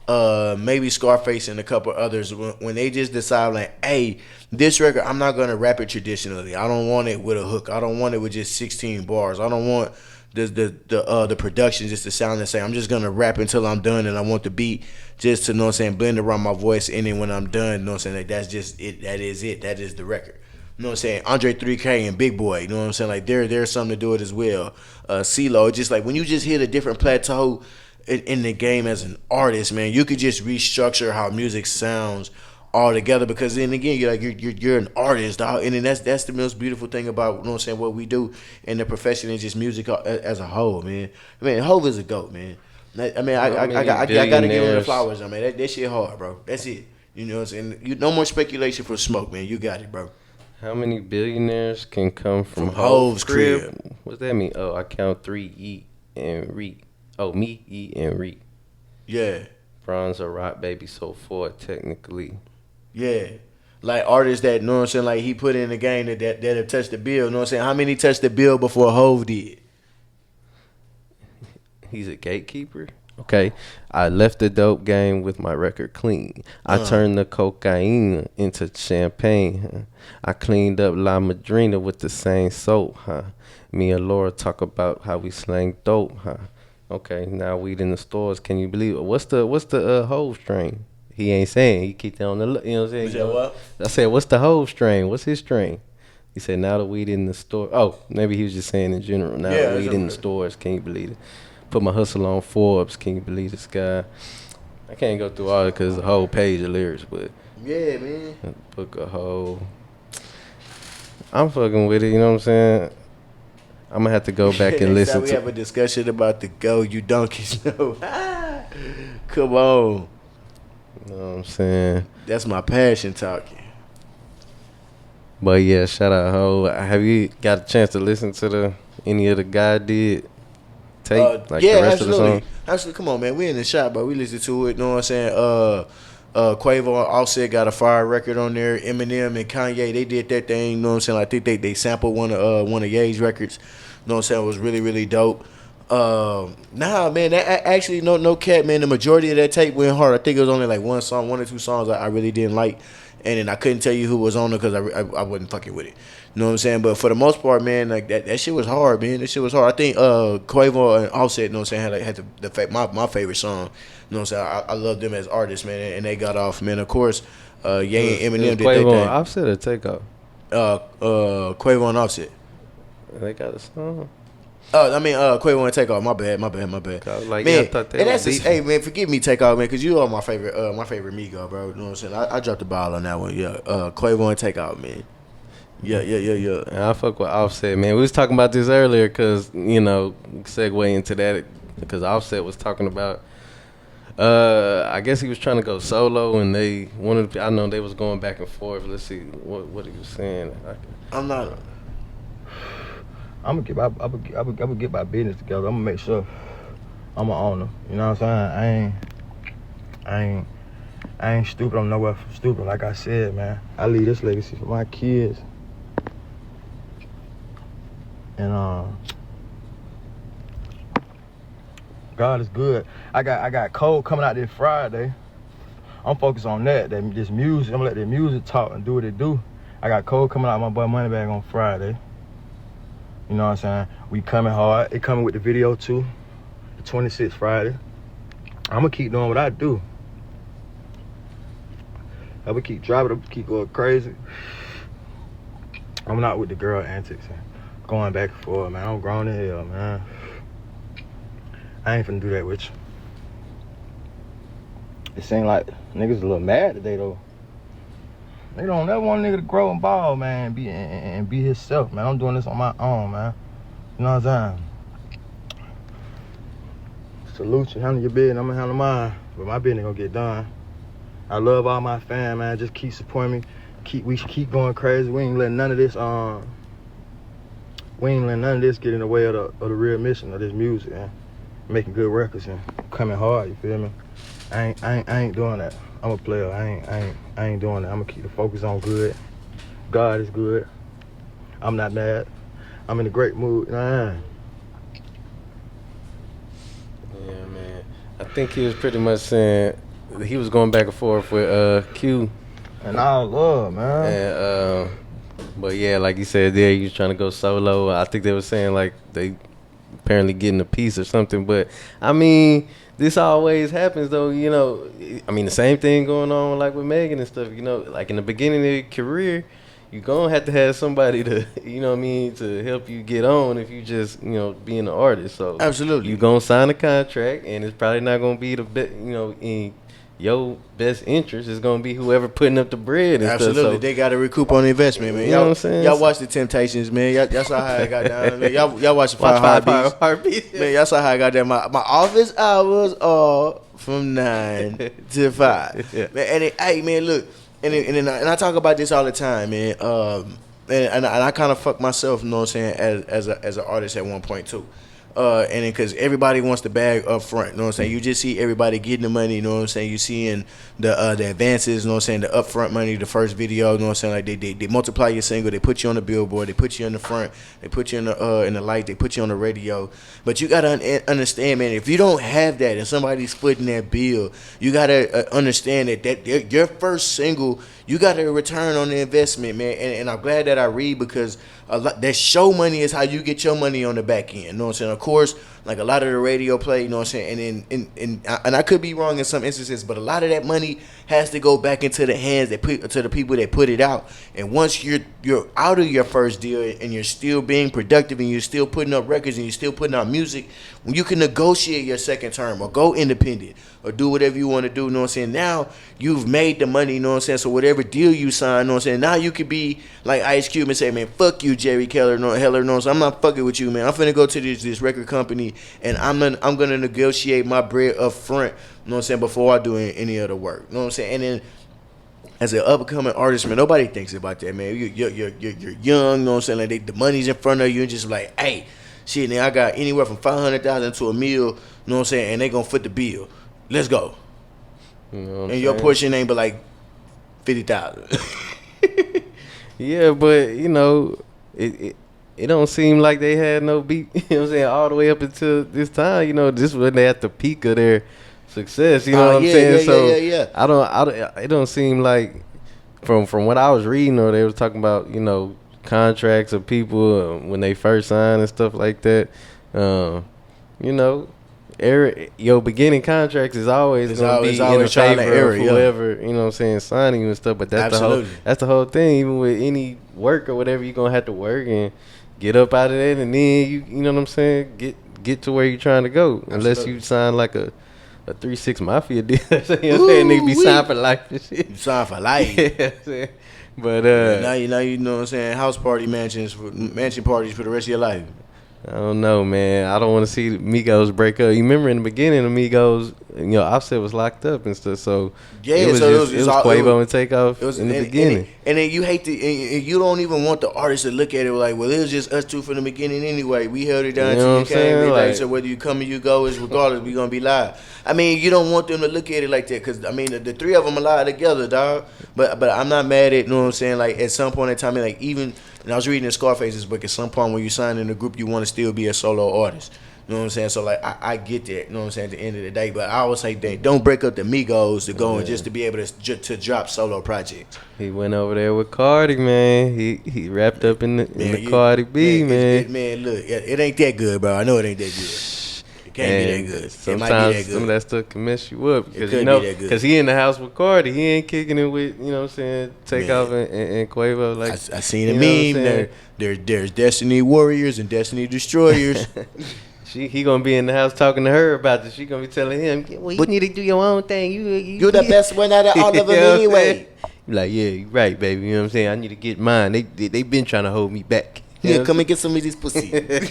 maybe Scarface and a couple others. When they just decide, like, hey, this record, I'm not gonna rap it traditionally. I don't want it with a hook. I don't want it with just 16 bars. I don't want the production just to sound the same. I'm just gonna rap until I'm done, and I want the beat just to, you know what I'm saying, blend around my voice. And then when I'm done, you know what I'm saying, like, that's just it. That is it. That is the record. You know what I'm saying? Andre 3K and Big Boy, you know what I'm saying? Like, there's something to do it as well. CeeLo, just like when you just hit a different plateau in the game as an artist, man, you could just restructure how music sounds all together, because then again, you're an artist, dog. And then that's the most beautiful thing about, you know what I'm saying, what we do in the profession is just music as a whole, man. I mean, Hov is a GOAT, man. I mean, I gotta give him the flowers, I mean. That shit hard, bro. That's it. You know what I'm saying? No more speculation for smoke, man. You got it, bro. How many billionaires can come from Hov's crib? What's that mean? Oh, I count 3, E, and Reek. Oh, me, E, and Reek. Yeah. Bronze or rock, baby, so forth, technically. Yeah. Like artists that, you know what I'm saying, like he put in the game that have touched the bill. You know what I'm saying? How many touched the bill before Hov did? He's a gatekeeper. Okay, I left the dope game with my record clean. I turned the cocaine into champagne. I cleaned up La Madrina with the same soap. Me and Laura talk about how we slang dope. Okay, now weed in the stores. Can you believe it? What's the Hov strain? He ain't saying. He keep that on the. You know what I'm saying? You said what? I said, what's the Hov strain? What's his strain? He said, now the weed in the store. Oh, maybe he was just saying in general. Now the weed in the stores. Can you believe it? put my hustle on Forbes. Can you believe this guy? I can't go through all it because the whole page of lyrics, but yeah, man. Book a whole. I'm fucking with it. You know what I'm saying? I'm gonna have to go back and listen. We have a discussion about the Go You Donkeys. No, come on. You know what I'm saying? That's my passion talking. But yeah, shout out Ho. Have you got a chance to listen to any of the guy did tape? Like yeah, the rest absolutely. Of the song? Absolutely. Come on, man. We in the shop, but we listen to it. You know what I'm saying? Quavo and Offset got a fire record on there. Eminem and Kanye, they did that thing. You know what I'm saying? I think they sampled one of Ye's records. You know what I'm saying? It was really, really dope. Nah, man, that actually no cap, man. The majority of that tape went hard. I think it was only like one or two songs I really didn't like, and then I couldn't tell you who was on it because I wasn't fucking with it. You know what I'm saying? But for the most part, man, like that shit was hard, man. That shit was hard. I think Quavo and Offset, you know what I'm saying, had my favorite song. You know what I'm saying? I love them as artists, man, and they got off, man. Of course, Ye and Eminem did their thing. Quavo and Offset or Takeoff? Quavo and Offset. They got a song. Quavo and Takeoff. My bad. Like, man, yeah, I thought they and were that's hey, man, forgive me, Takeoff, man, because you are my favorite Migo, bro. You know what I'm saying? I dropped the ball on that one. Yeah, Quavo and Takeoff, man. Yeah. And I fuck with Offset, man. We was talking about this earlier because, you know, segue into that because Offset was talking about, I guess he was trying to go solo and I know they was going back and forth. Let's see what he was saying. I'm gonna get my business together. I'm gonna make sure I'm an owner. You know what I'm saying? I ain't stupid. I'm nowhere stupid. Like I said, man, I leave this legacy for my kids. And God is good. I got Cole coming out this Friday. I'm focused on this music. I'm gonna let the music talk and do what it do. I got Cole coming out, my boy Moneybag on Friday. You know what I'm saying? We coming hard. It coming with the video too. The 26th Friday. I'm gonna keep doing what I do. I'm gonna keep driving. I'm gonna keep going crazy. I'm not with the girl antics and going back and forth, man. I'm grown as hell, man. I ain't finna do that with you. It seem like niggas a little mad today though. They don't never want a nigga to grow and ball, man, and be himself, man. I'm doing this on my own, man. You know what I'm saying? Salute you, handle your business, I'm gonna handle mine. But my business gonna get done. I love all my fans, man. Just keep supporting me. We should keep going crazy. We ain't letting none of this get in the way of the real mission of this music, man. Making good records and coming hard, you feel me? I ain't doing that. I'm a player. I ain't doing that. I'm gonna keep the focus on good. God is good. I'm not mad. I'm in a great mood. Nah. Yeah, man. I think he was pretty much saying he was going back and forth with Q. And all love, man. And but yeah, like you said there, he was trying to go solo. I think they were saying like they apparently getting a piece or something. But I mean, this always happens though, you know. I mean, the same thing going on like with Megan and stuff, you know. Like in the beginning of your career, you're going to have somebody to, you know what I mean, to help you get on if you just, you know, being an artist. So absolutely, you're going to sign a contract and it's probably not going to be the best, you know, in your best interest. It's going to be whoever putting up the bread and absolutely. stuff. So, they got to recoup on the investment, man. You know what I'm saying? Y'all watch the Temptations, man. Y'all saw how I got down, man. Y'all watch the Five Heartbeats. Man, y'all saw how I got down. My office hours are from 9 to 5. Yeah. Man, hey, man, look. And I talk about this all the time, man. And I kind of fuck myself, you know what I'm saying, as an artist at one point too. And because everybody wants the bag up front, you know what I'm saying? You just see everybody getting the money, you know what I'm saying? You seeing the advances, you know what I'm saying? The upfront money, the first video, you know what I'm saying? Like they multiply your single, they put you on the billboard, they put you in the front, they put you in the light, they put you on the radio. But you gotta understand, man, if you don't have that and somebody's footing that bill, you gotta understand that your first single, you gotta return on the investment, man. And I'm glad that I read because that show money is how you get your money on the back end. You know what I'm saying? Of course, like a lot of the radio play, you know what I'm saying, and I could be wrong in some instances, but a lot of that money has to go back into the hands to the people that put it out. And once you're out of your first deal and you're still being productive and you're still putting up records and you're still putting out music, when you can negotiate your second term or go independent or do whatever you want to do, you know what I'm saying, now you've made the money, you know what I'm saying, so whatever deal you sign, you know what I'm saying, now you could be like Ice Cube and say, man, fuck you, Jerry Heller, no, so I'm not fucking with you, man. I'm finna go to this record company and I'm gonna negotiate my bread up front, you know what I'm saying, before I do any other work, you know what I'm saying. And then as an up-and-coming artist, man, nobody thinks about that, man. You're young, you know what I'm saying, like the money's in front of you and just like, hey, shit, man, I got anywhere from $500,000 to $1 million, you know what I'm saying, and they gonna foot the bill. Let's go. You know what and your portion ain't but like 50,000. Yeah, but you know, it don't seem like they had no beat. You know what I'm saying, all the way up until this time. You know, this was when they at the peak of their success. You know what I'm saying? Yeah. I don't. It don't seem like from what I was reading, or they was talking about, you know, contracts of people when they first signed and stuff like that. You know, your beginning contracts is always going to be in the favor of whoever, you know what I'm saying, signing you and stuff. But that's the whole thing. Even with any work or whatever, you're going to have to work and get up out of that, and then you know what I'm saying, get to where you're trying to go. Absolutely. Unless you sign like a 3-6 Mafia deal. You know what I'm saying? They be signed for life and shit. You sign for life. Yeah, but now you know what I'm saying, house party mansion parties for the rest of your life. I don't know, man. I don't want to see the Migos break up. You remember in the beginning, the Migos, you know, Offset was locked up and stuff. So yeah, it was Quavo and Takeoff in the beginning. And then you hate and you don't even want the artist to look at it like, well, it was just us two from the beginning anyway. We held it down till you came. Like, so whether you come or you go, is regardless, we gonna be live. I mean, you don't want them to look at it like that, because I mean, the three of them are live together, dog. But I'm not mad at, you know what I'm saying, like at some point in time, like even. And I was reading in Scarface's book, at some point when you sign in a group, you want to still be a solo artist. You know what I'm saying? So, like, I get that, you know what I'm saying, at the end of the day. But I always say, don't break up the Migos to go and just to be able to drop solo projects. He went over there with Cardi, man. He wrapped up in the Cardi B, man. Man, look, it ain't that good, bro. I know it ain't that good. Can't be that good. Sometimes it might be that good. Some of that stuff can mess you up, because you know, because he in the house with Cardi, he ain't kicking it with, you know what I'm saying, Takeoff and Quavo. Like I seen a meme. There's Destiny Warriors and Destiny Destroyers. He gonna be in the house talking to her about this. She gonna be telling him, well, you need to do your own thing. You're the best one out of all of them anyway. You're like, yeah, you're right, baby. You know what I'm saying? I need to get mine. They been trying to hold me back. Yeah, come and get some of this pussy. You're like,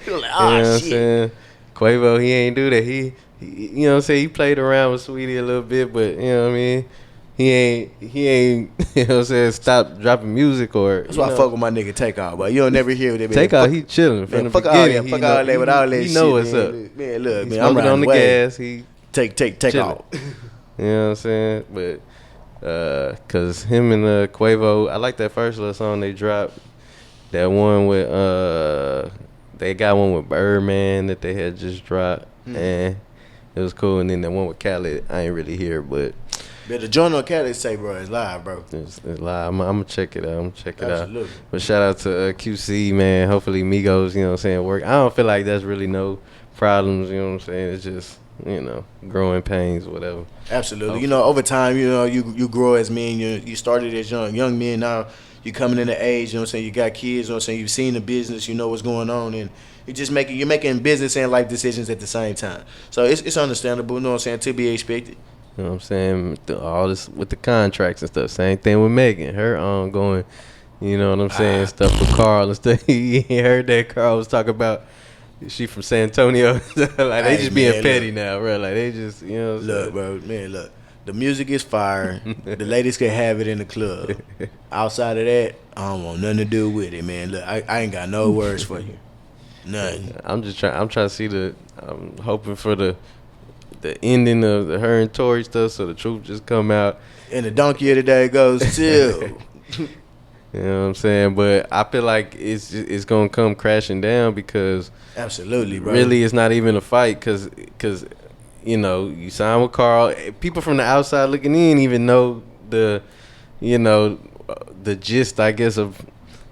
you know what I'm saying? Quavo, he ain't do that. He you know what I'm saying, he played around with Sweetie a little bit, but you know what I mean, he ain't you know what I'm saying, stop dropping music. Or that's why I fuck with my nigga Takeoff, but you don't never hear what they Takeoff, he chilling from the beginning. Fuck all that with all that shit. He know what's up. Man, look, man, I'm on the gas. He take off. You know what I'm saying? But cause him and Quavo, I like that first little song they dropped. That one with they got one with Birdman that they had just dropped, and it was cool. And then the one with Khaled, I ain't really hear, but the joint on Khaled say, bro, it's live, bro. It's live. I'm gonna check it out. Absolutely. But shout out to QC, man. Hopefully Migos, you know what I'm saying, work. I don't feel like that's really no problems, you know what I'm saying. It's just, you know, growing pains, whatever. Absolutely. Hopefully. You know, over time, you know, you grow as men. You started as young men. Now you coming into age, you know what I'm saying, you got kids, you know what I'm saying, you've seen the business, you know what's going on, and you're making business and life decisions at the same time. So it's understandable, you know what I'm saying, to be expected. You know what I'm saying? All this with the contracts and stuff. Same thing with Megan. Her ongoing, you know what I'm saying, stuff with Carl and stuff. You heard that Carl was talking about she from San Antonio. Like, they just being petty now, bro. Like, they just, you know what I'm saying? Look, bro, man, look. The music is fire. The ladies can have it in the club. Outside of that, I don't want nothing to do with it, man. Look, I ain't got no words for you. None. I'm trying to see I'm hoping for the ending of the her and Tory stuff, so the truth just come out. And the donkey of the day goes to. You know what I'm saying? But I feel like it's gonna come crashing down, because absolutely, bro. Really, it's not even a fight, because you know, you sign with Carl. People from the outside looking in even know the gist, I guess, of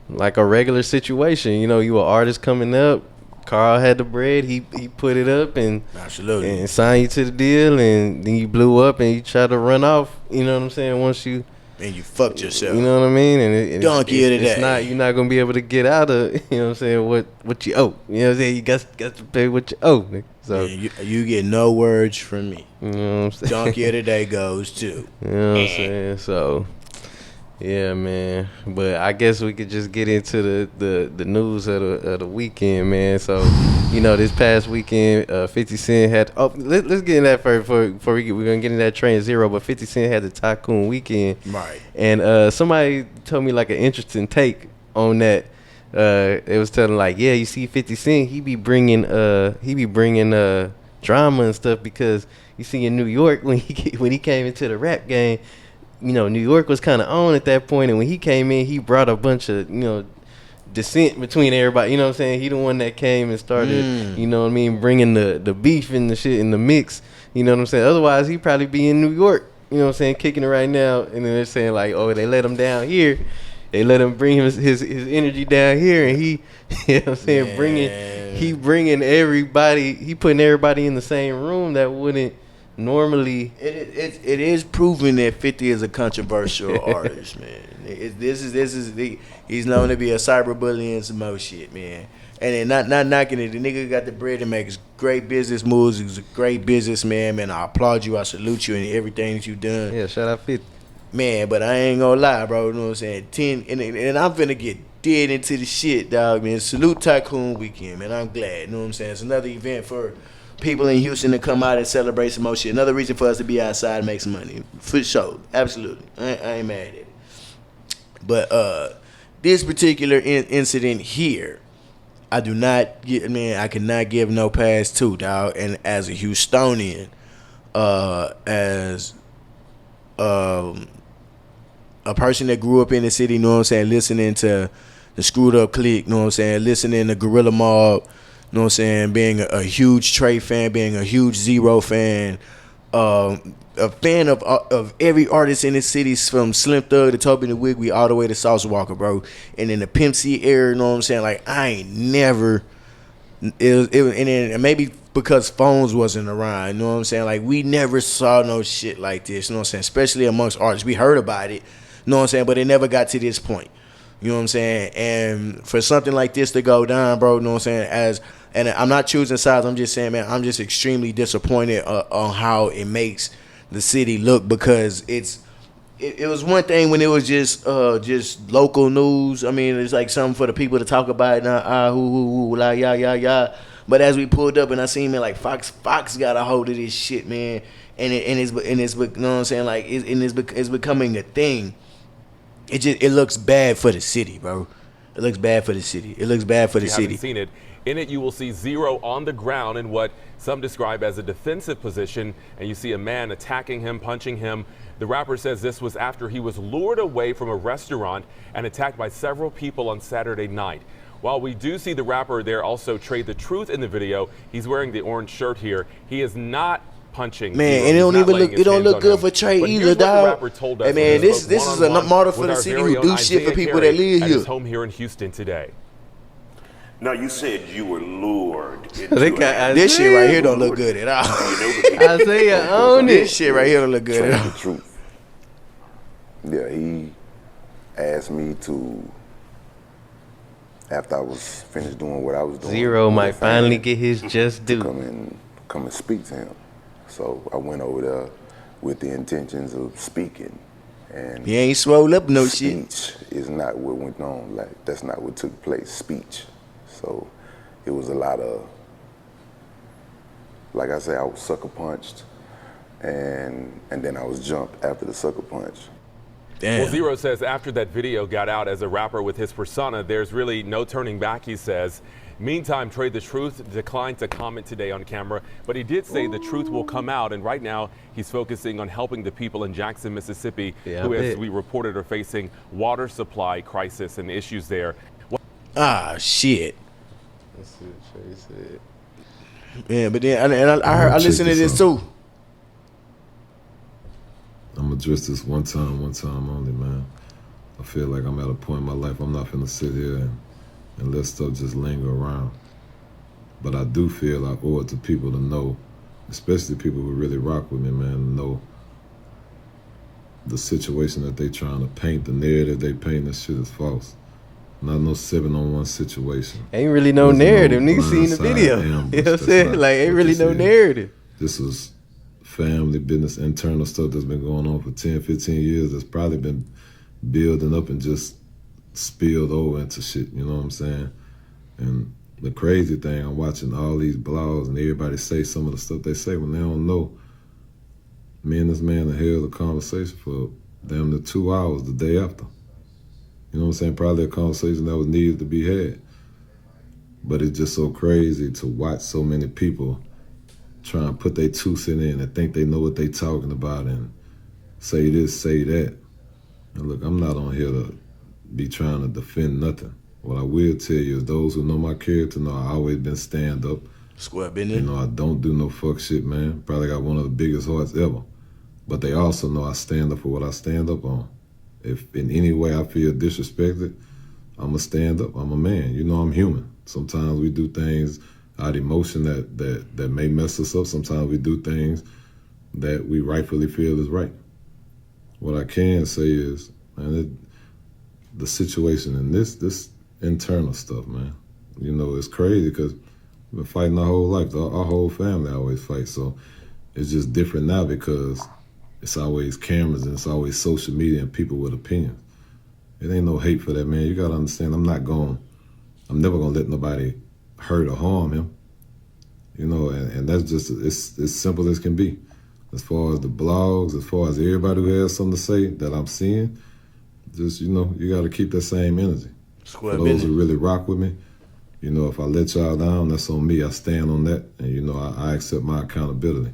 like a regular situation. You know, you an artist coming up, Carl had the bread. He put it up and absolutely and signed you to the deal, and then you blew up and you tried to run off. You know what I'm saying? Once you and you fucked yourself. You know what I mean? And donkey of the day. It's not, you're not gonna be able to get out of. You know what I'm saying? What you owe? You know what I'm saying? You got to pay what you owe. Nigga. So you get no words from me. You know what I'm saying? Donkey of the day goes to. You know what I'm saying? So. Yeah, man. But I guess we could just get into the news of the weekend, man. So, you know, this past weekend, 50 Cent had. Oh, let's get in that first before we're gonna get in that Trae Zro. But 50 Cent had the Tycoon weekend, right? And somebody told me like an interesting take on that. It was telling like, yeah, you see 50 Cent, he be bringing drama and stuff because you see in New York when he came into the rap game. You know, New York was kind of on at that point, and when he came in, he brought a bunch of, you know, dissent between everybody. You know what I'm saying? He the one that came and started, you know what I mean, bringing the beef and the shit in the mix. You know what I'm saying? Otherwise, he'd probably be in New York, you know what I'm saying, kicking it right now. And then they're saying, like, oh, they let him down here. They let him bring his energy down here, and he, you know what I'm saying, he bringing everybody, he putting everybody in the same room that wouldn't normally. It is proven that 50 is a controversial artist, man. He's known to be a cyberbully and some more shit, man. And then not knocking it. The nigga got the bread and makes great business moves. He's a great businessman, man. I applaud you. I salute you in everything that you've done. Yeah, shout out 50. Man, but I ain't gonna lie, bro. You know what I'm saying? 10 and I'm finna get dead into the shit, dog, man. Salute Tycoon weekend, man. I'm glad. You know what I'm saying? It's another event for people in Houston to come out and celebrate some more shit. Another reason for us to be outside and make some money. For sure. Absolutely. I ain't mad at it. But this particular incident here, I cannot give no pass to, dog. And as a Houstonian, as a person that grew up in the city, you know what I'm saying, listening to the Screwed Up Clique, you know what I'm saying, listening to Gorilla Mob, you know what I'm saying, being a huge Trae fan, being a huge Zro fan, a fan of every artist in the city, from Slim Thug to Toby the Wigwam all the way to Sauce Walker, bro. And in the Pimp C era, you know what I'm saying, like, I ain't never, and then maybe because phones wasn't around, you know what I'm saying, like, we never saw no shit like this, you know what I'm saying, especially amongst artists. We heard about it, you know what I'm saying, but it never got to this point. You know what I'm saying? And for something like this to go down, bro, you know what I'm saying, and I'm not choosing sides, I'm just saying, man, I'm just extremely disappointed on how it makes the city look, because it was one thing when it was just local news. I mean, it's like something for the people to talk about, la, ya. But as we pulled up and I seen, man, like Fox got a hold of this shit, man, and it's you know what I'm saying, like it's becoming a thing. It looks bad for the city, bro. It looks bad for the city. It looks bad for the city. If you haven't seen it, in it you will see Zro on the ground in what some describe as a defensive position, and you see a man attacking him, punching him. The rapper says this was after he was lured away from a restaurant and attacked by several people on Saturday night. While we do see the rapper there also Trae the Truth in the video, he's wearing the orange shirt here. He is not punching. Man, and it don't look good for Trae either, dog. Hey, man, this is a model for the city who do shit for people that live here. His home here in Houston today. Now, you said you were lured. This shit right here don't look good at all. Isaiah own it. This shit right here don't look good at all. The truth. Yeah, he asked me to, after I was finished doing what I was doing. Zro might finally get his just due. Come and speak to him. So I went over there with the intentions of speaking. And he ain't swole up no shit. Speech is not what went on. Like, that's not what took place. Speech. So it was a lot of, like I said, I was sucker punched, and then I was jumped after the sucker punch. Damn. Well, Zro says after that video got out as a rapper with his persona, there's really no turning back, he says. Meantime, Trae the Truth declined to comment today on camera, but he did say the truth will come out, and right now he's focusing on helping the people in Jackson, Mississippi, who, as we reported, are facing water supply crisis and issues there. Shit. Let's see what Trae said. Yeah, but then I listened to this too. I'm gonna address this one time only, man. I feel like I'm at a point in my life I'm not finna sit here and let stuff just linger around. But I do feel I owe it to people to know, especially people who really rock with me, man, to know the situation that they trying to paint, the narrative they paint, that shit is false. Not no 7-on-1 situation. Ain't really no narrative. Niggas seen the video. You know what I'm saying? Like, ain't really no narrative. This is family business, internal stuff that's been going on for 10, 15 years that's probably been building up and just spilled over into shit, you know what I'm saying? And the crazy thing, I'm watching all these blogs and everybody say some of the stuff they say when they don't know. Me and this man held a conversation for damn near 2 hours the day after. You know what I'm saying? Probably a conversation that was needed to be had. But it's just so crazy to watch so many people try and put their 2 cents in and think they know what they talking about and say this, say that. And look, I'm not on here to be trying to defend nothing. What I will tell you is those who know my character know I always been stand up. Square business. You know, I don't do no fuck shit, man. Probably got one of the biggest hearts ever. But they also know I stand up for what I stand up on. If in any way I feel disrespected, I'ma stand up. I'm a man. You know, I'm human. Sometimes we do things out of emotion that may mess us up. Sometimes we do things that we rightfully feel is right. What I can say is, man, the situation in this internal stuff, man, you know, it's crazy because we've been fighting our whole life. Our whole family always fights. So it's just different now because it's always cameras and it's always social media and people with opinions. It ain't no hate for that, man. You gotta understand, I'm never gonna let nobody hurt or harm him. You know, and that's just, it's as simple as can be. As far as the blogs, as far as everybody who has something to say that I'm seeing, just, you know, you gotta keep that same energy. For those who really rock with me, you know, if I let y'all down, that's on me. I stand on that, and you know, I accept my accountability.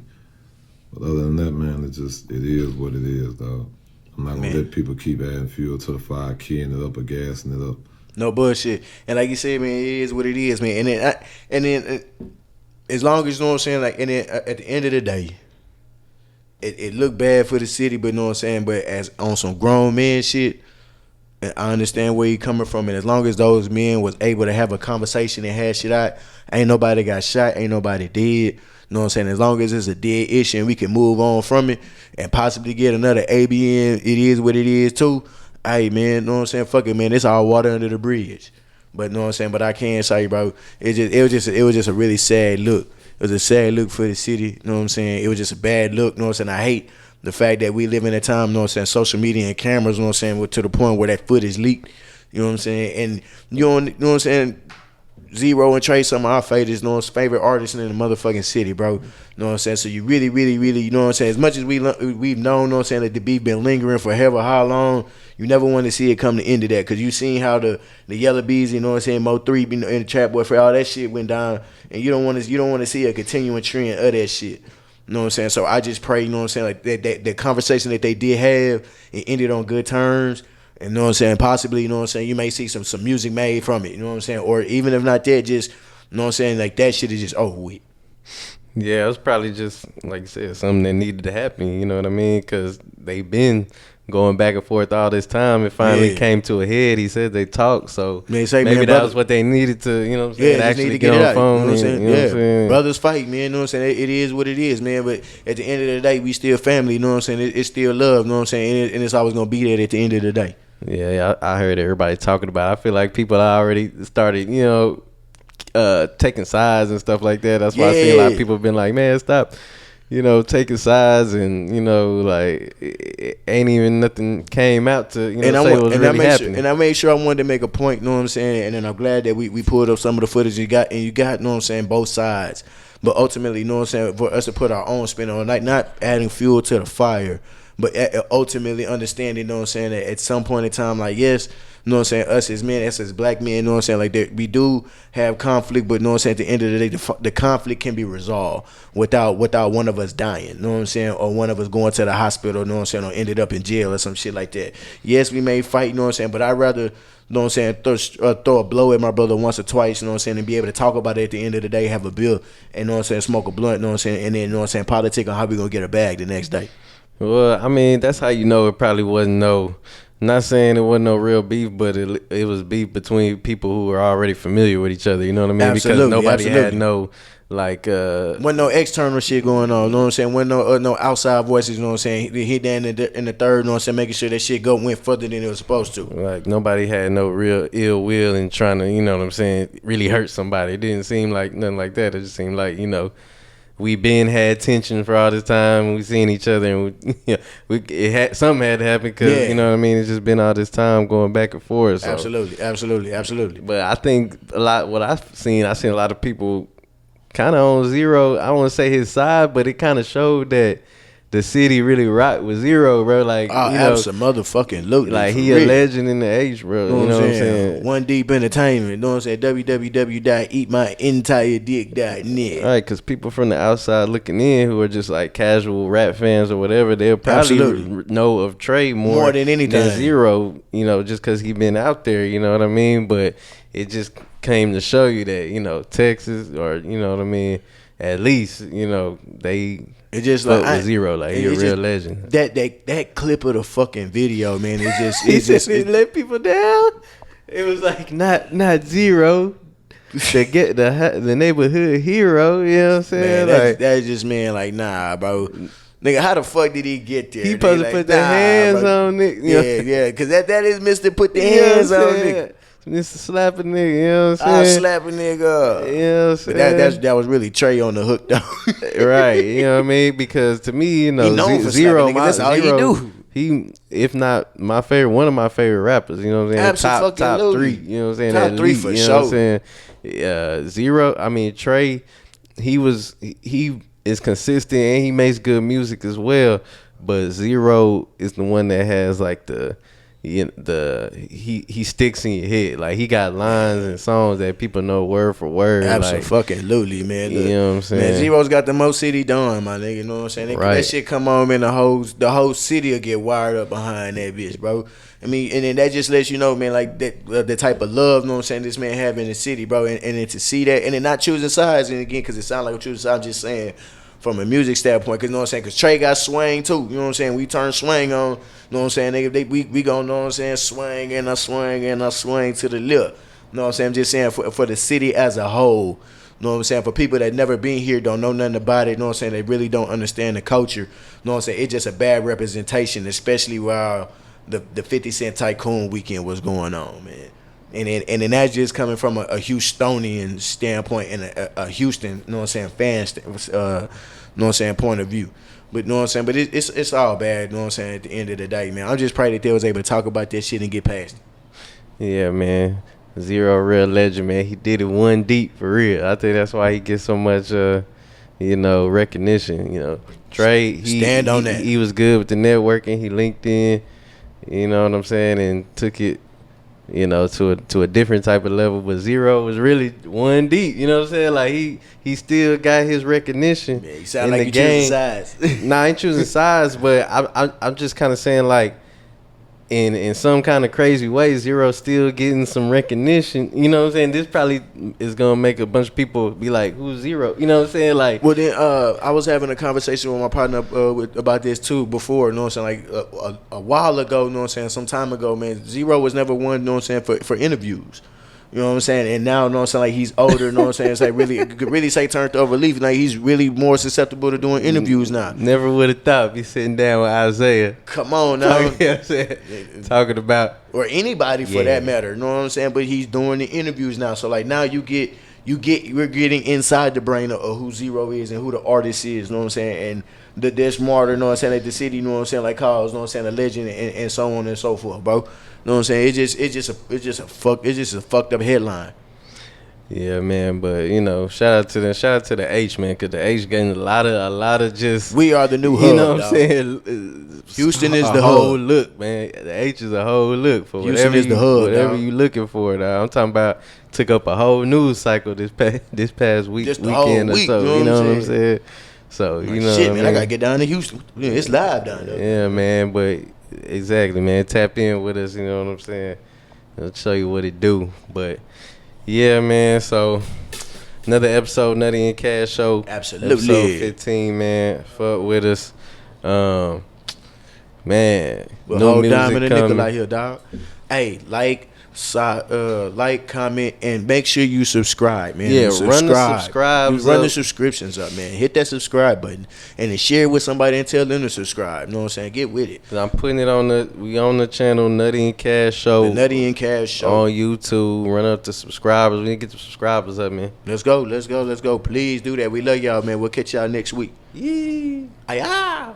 But other than that, man, it is what it is, dog. I'm not gonna let people keep adding fuel to the fire, keying it up or gassing it up. No bullshit. And like you said, man, it is what it is, man. And then as long as, you know what I'm saying, like, and then at the end of the day, it looked bad for the city, but you know what I'm saying, but as on some grown man shit, and I understand where you coming from, and as long as those men was able to have a conversation and hash shit out, ain't nobody got shot, ain't nobody dead. You know what I'm saying? As long as it's a dead issue and we can move on from it and possibly get another ABN, it is what it is too. Hey, man, you know what I'm saying? Fuck it, man. It's all water under the bridge. But you know what I'm saying? But I can't say, bro, it was just a really sad look. It was a sad look for the city. You know what I'm saying? It was just a bad look. You know what I'm saying? I hate the fact that we live in a time, you know what I'm saying, social media and cameras, you know what I'm saying, to the point where that footage leaked. You know what I'm saying? And you know what I'm saying? Zro and Trae, some of our favorites, you know, favorite artists in the motherfucking city, bro. You know what I'm saying? So you really, really, really, you know what I'm saying? As much as we've known, you know what I'm saying, that the beef been lingering for however how long, you never want to see it come to end of that. Because you seen how the Yellow Bees, you know what I'm saying, Mo 3, you know, in the Trap Boy, for all that shit went down. And you don't want to see a continuing trend of that shit. You know what I'm saying? So I just pray, you know what I'm saying, like that the conversation that they did have, it ended on good terms. And you know what I'm saying, possibly, you know what I'm saying, you may see some music made from it, you know what I'm saying? Or even if not that, just, you know what I'm saying, like that shit is just over with. Yeah, it was probably just, like you said, something that needed to happen, you know what I mean? Because they've been going back and forth all this time. It finally came to a head. He said they talked, so maybe that was what they needed to, you know what I'm saying, actually get on the phone. You know what I'm saying? You know what I'm saying? Brothers fight, man, you know what I'm saying? It is what it is, man, but at the end of the day, we still family, you know what I'm saying? It's still love, you know what I'm saying? And it's always going to be there at the end of the day. Yeah, I heard everybody talking about it. I feel like people already started, you know, taking sides and stuff like that. That's why I see a lot of people have been like, man, stop, you know, taking sides, and, you know, like, it ain't even nothing came out to, you know, say what was really happening. And I made sure I wanted to make a point, you know what I'm saying? And then I'm glad that we pulled up some of the footage you got, you know what I'm saying, both sides. But ultimately, you know what I'm saying, for us to put our own spin on it, like not adding fuel to the fire, but ultimately understanding, you know what I'm saying, that at some point in time, like, yes, you know what I'm saying, us as men, us as black men, you know what I'm saying, like, we do have conflict, but you know what I'm saying, at the end of the day, the conflict can be resolved without one of us dying, you know what I'm saying, or one of us going to the hospital, you know what I'm saying, or ended up in jail or some shit like that. Yes, we may fight, you know what I'm saying, but I'd rather, you know what I'm saying, throw a blow at my brother once or twice, you know what I'm saying, and be able to talk about it at the end of the day, have a bill, and you know what I'm saying, smoke a blunt, you know what I'm saying, and then, you know what I'm saying, politic on how we gonna get a bag the next day. Well, I mean, that's how you know it probably wasn't no Not saying it wasn't no real beef, but it was beef between people who were already familiar with each other. You know what I mean? Absolutely, because nobody absolutely. had no wasn't no external shit going on. You know what I'm saying? Wasn't no outside voices. You know what I'm saying? He down in the third. You know what I'm saying? Making sure that shit went further than it was supposed to. Like nobody had no real ill will and trying to, you know what I'm saying, really hurt somebody. It didn't seem like nothing like that. It just seemed like, you know, we been had tension for all this time. And we seen each other, and something had to happen because you know what I mean. It's just been all this time going back and forth. So. Absolutely. But I think what I seen a lot of people kind of on Zro. I don't want to say his side, but it kind of showed that the city really rocked with Zro, bro. Like, absolutely. Like, he a legend in the H, bro. You know what I'm saying? One Deep Entertainment. You know what I'm saying? www.eatmyentireddick.net. All right, because people from the outside looking in who are just like casual rap fans or whatever, they'll probably know of Trae more than anything. Than Zro, you know, just because he been out there, you know what I mean? But it just came to show you that, you know, Texas or, you know what I mean, at least, you know, they... It just like with Zro, like he a real legend. That clip of the fucking video, man, it let people down. It was like not Zro, the neighborhood hero. You know what I'm saying? Man, that's just like nah, bro. Nigga, how the fuck did he get there? He supposed to put the hands on it. Yeah, because that is Mr. Put the hands on it. Mr. Slap a nigga, you know what I'm saying? I'll slap a nigga up. You know what I'm saying? That was really Trae on the hook, though. Right, you know what I mean? Because to me, you know, Zro, that's all he do. He, if not my favorite, one of my favorite rappers, you know what I'm saying? Top three, you know what I'm saying? Top three for sure. You know what I'm saying? Zro, I mean, Trae, he is consistent and he makes good music as well, but Zro is the one that has like he sticks in your head. Like, he got lines and songs that people know word for word. Absolutely, man. You know what I'm saying? Man, Zero's got the most city done, my nigga. You know what I'm saying? Right. That shit come on, man. The whole city will get wired up behind that bitch, bro. I mean, and then that just lets you know, man, like that the type of love, you know what I'm saying, this man have in the city, bro. And then to see that, and then not choosing sides, and again, because it sounds like a choosing sides, I'm just saying, from a music standpoint, because you know what I'm saying, because Trae got swing too, you know what I'm saying, we turn swing on, you know what I'm saying, nigga, we gon' know what I'm saying, swing and I swing to the lip, you know what I'm saying, I'm just saying for the city as a whole, you know what I'm saying, for people that never been here, don't know nothing about it, you know what I'm saying, they really don't understand the culture, you know what I'm saying, it's just a bad representation, especially while the 50 Cent Tycoon weekend was going on, man. And then that's just coming from a Houstonian standpoint and a Houston, you know what I'm saying, fan, you know what I'm saying, point of view. But you know what I'm saying, but it's all bad, you know what I'm saying, at the end of the day, man. I'm just proud that they was able to talk about that shit and get past it. Yeah, man. Zro, real legend, man. He did it one deep for real. I think that's why he gets so much you know, recognition. You know, Trae, stand on that. He was good with the networking. He linked in, you know what I'm saying, and took it, you know, to a different type of level. But Zro was really one deep, you know what I'm saying? Like, he still got his recognition. Yeah, you sound in like the you game. choosing sides. Nah, I ain't choosing sides, but I'm just kind of saying, like, in some kind of crazy way, Zro still getting some recognition. You know what I'm saying? This probably is gonna make a bunch of people be like, "Who's Zro?" You know what I'm saying? Like, well, then I was having a conversation with my partner about this too before. You know what I'm saying? Like a while ago. You know what I'm saying? Some time ago, man. Zro was never one. You know what I'm saying? For interviews. You know what I'm saying? And now, you know what I'm saying, like, he's older, you know what I'm saying? It's like really say turned over leaf. Like, he's really more susceptible to doing interviews now. Never would have thought be sitting down with Isaiah. Come on now. You know what I'm saying? Talking about, or anybody for that matter. You know what I'm saying? But he's doing the interviews now. So like now we're getting inside the brain of who Zro is and who the artist is, you know what I'm saying? And they're smarter, you know what I'm saying, like the city, you know what I'm saying, like Carl's, you know what I'm saying, a legend and so on and so forth, bro. You know what I'm saying? It's just a fucked up headline. Yeah, man, but you know, shout out to the H, man, because the H getting a lot of just. We are the new hub. You know what I'm saying? Houston is the whole hub. Look, man. The H is a whole look for Houston whatever is the hub, whatever dog. you looking for. Dog. I'm talking about took up a whole news cycle this past week, Just the weekend whole or week, so. You know what I'm saying? So Like, you know, shit, what man, I I mean? gotta get down to Houston. Yeah, it's live down there. Yeah, man, but exactly, man. Tap in with us. You know what I'm saying? I'll show you what it do. But yeah, man. So another episode, Nutty and Cash Show. Absolutely. Episode 15, man. Fuck with us. Man, With no whole music Diamond and coming. Nickel out here, dog. Hey, like, comment, and make sure you subscribe, man. Yeah, run the subscribes. Run the subscriptions up, man. Hit that subscribe button and then share it with somebody and tell them to subscribe. You know what I'm saying? Get with it. I'm putting it on the channel Nutty Cash Show. The Nutty Cash Show on YouTube. Run up the subscribers. We need to get the subscribers up, man. Let's go. Please do that. We love y'all, man. We'll catch y'all next week. Yeah. Aye.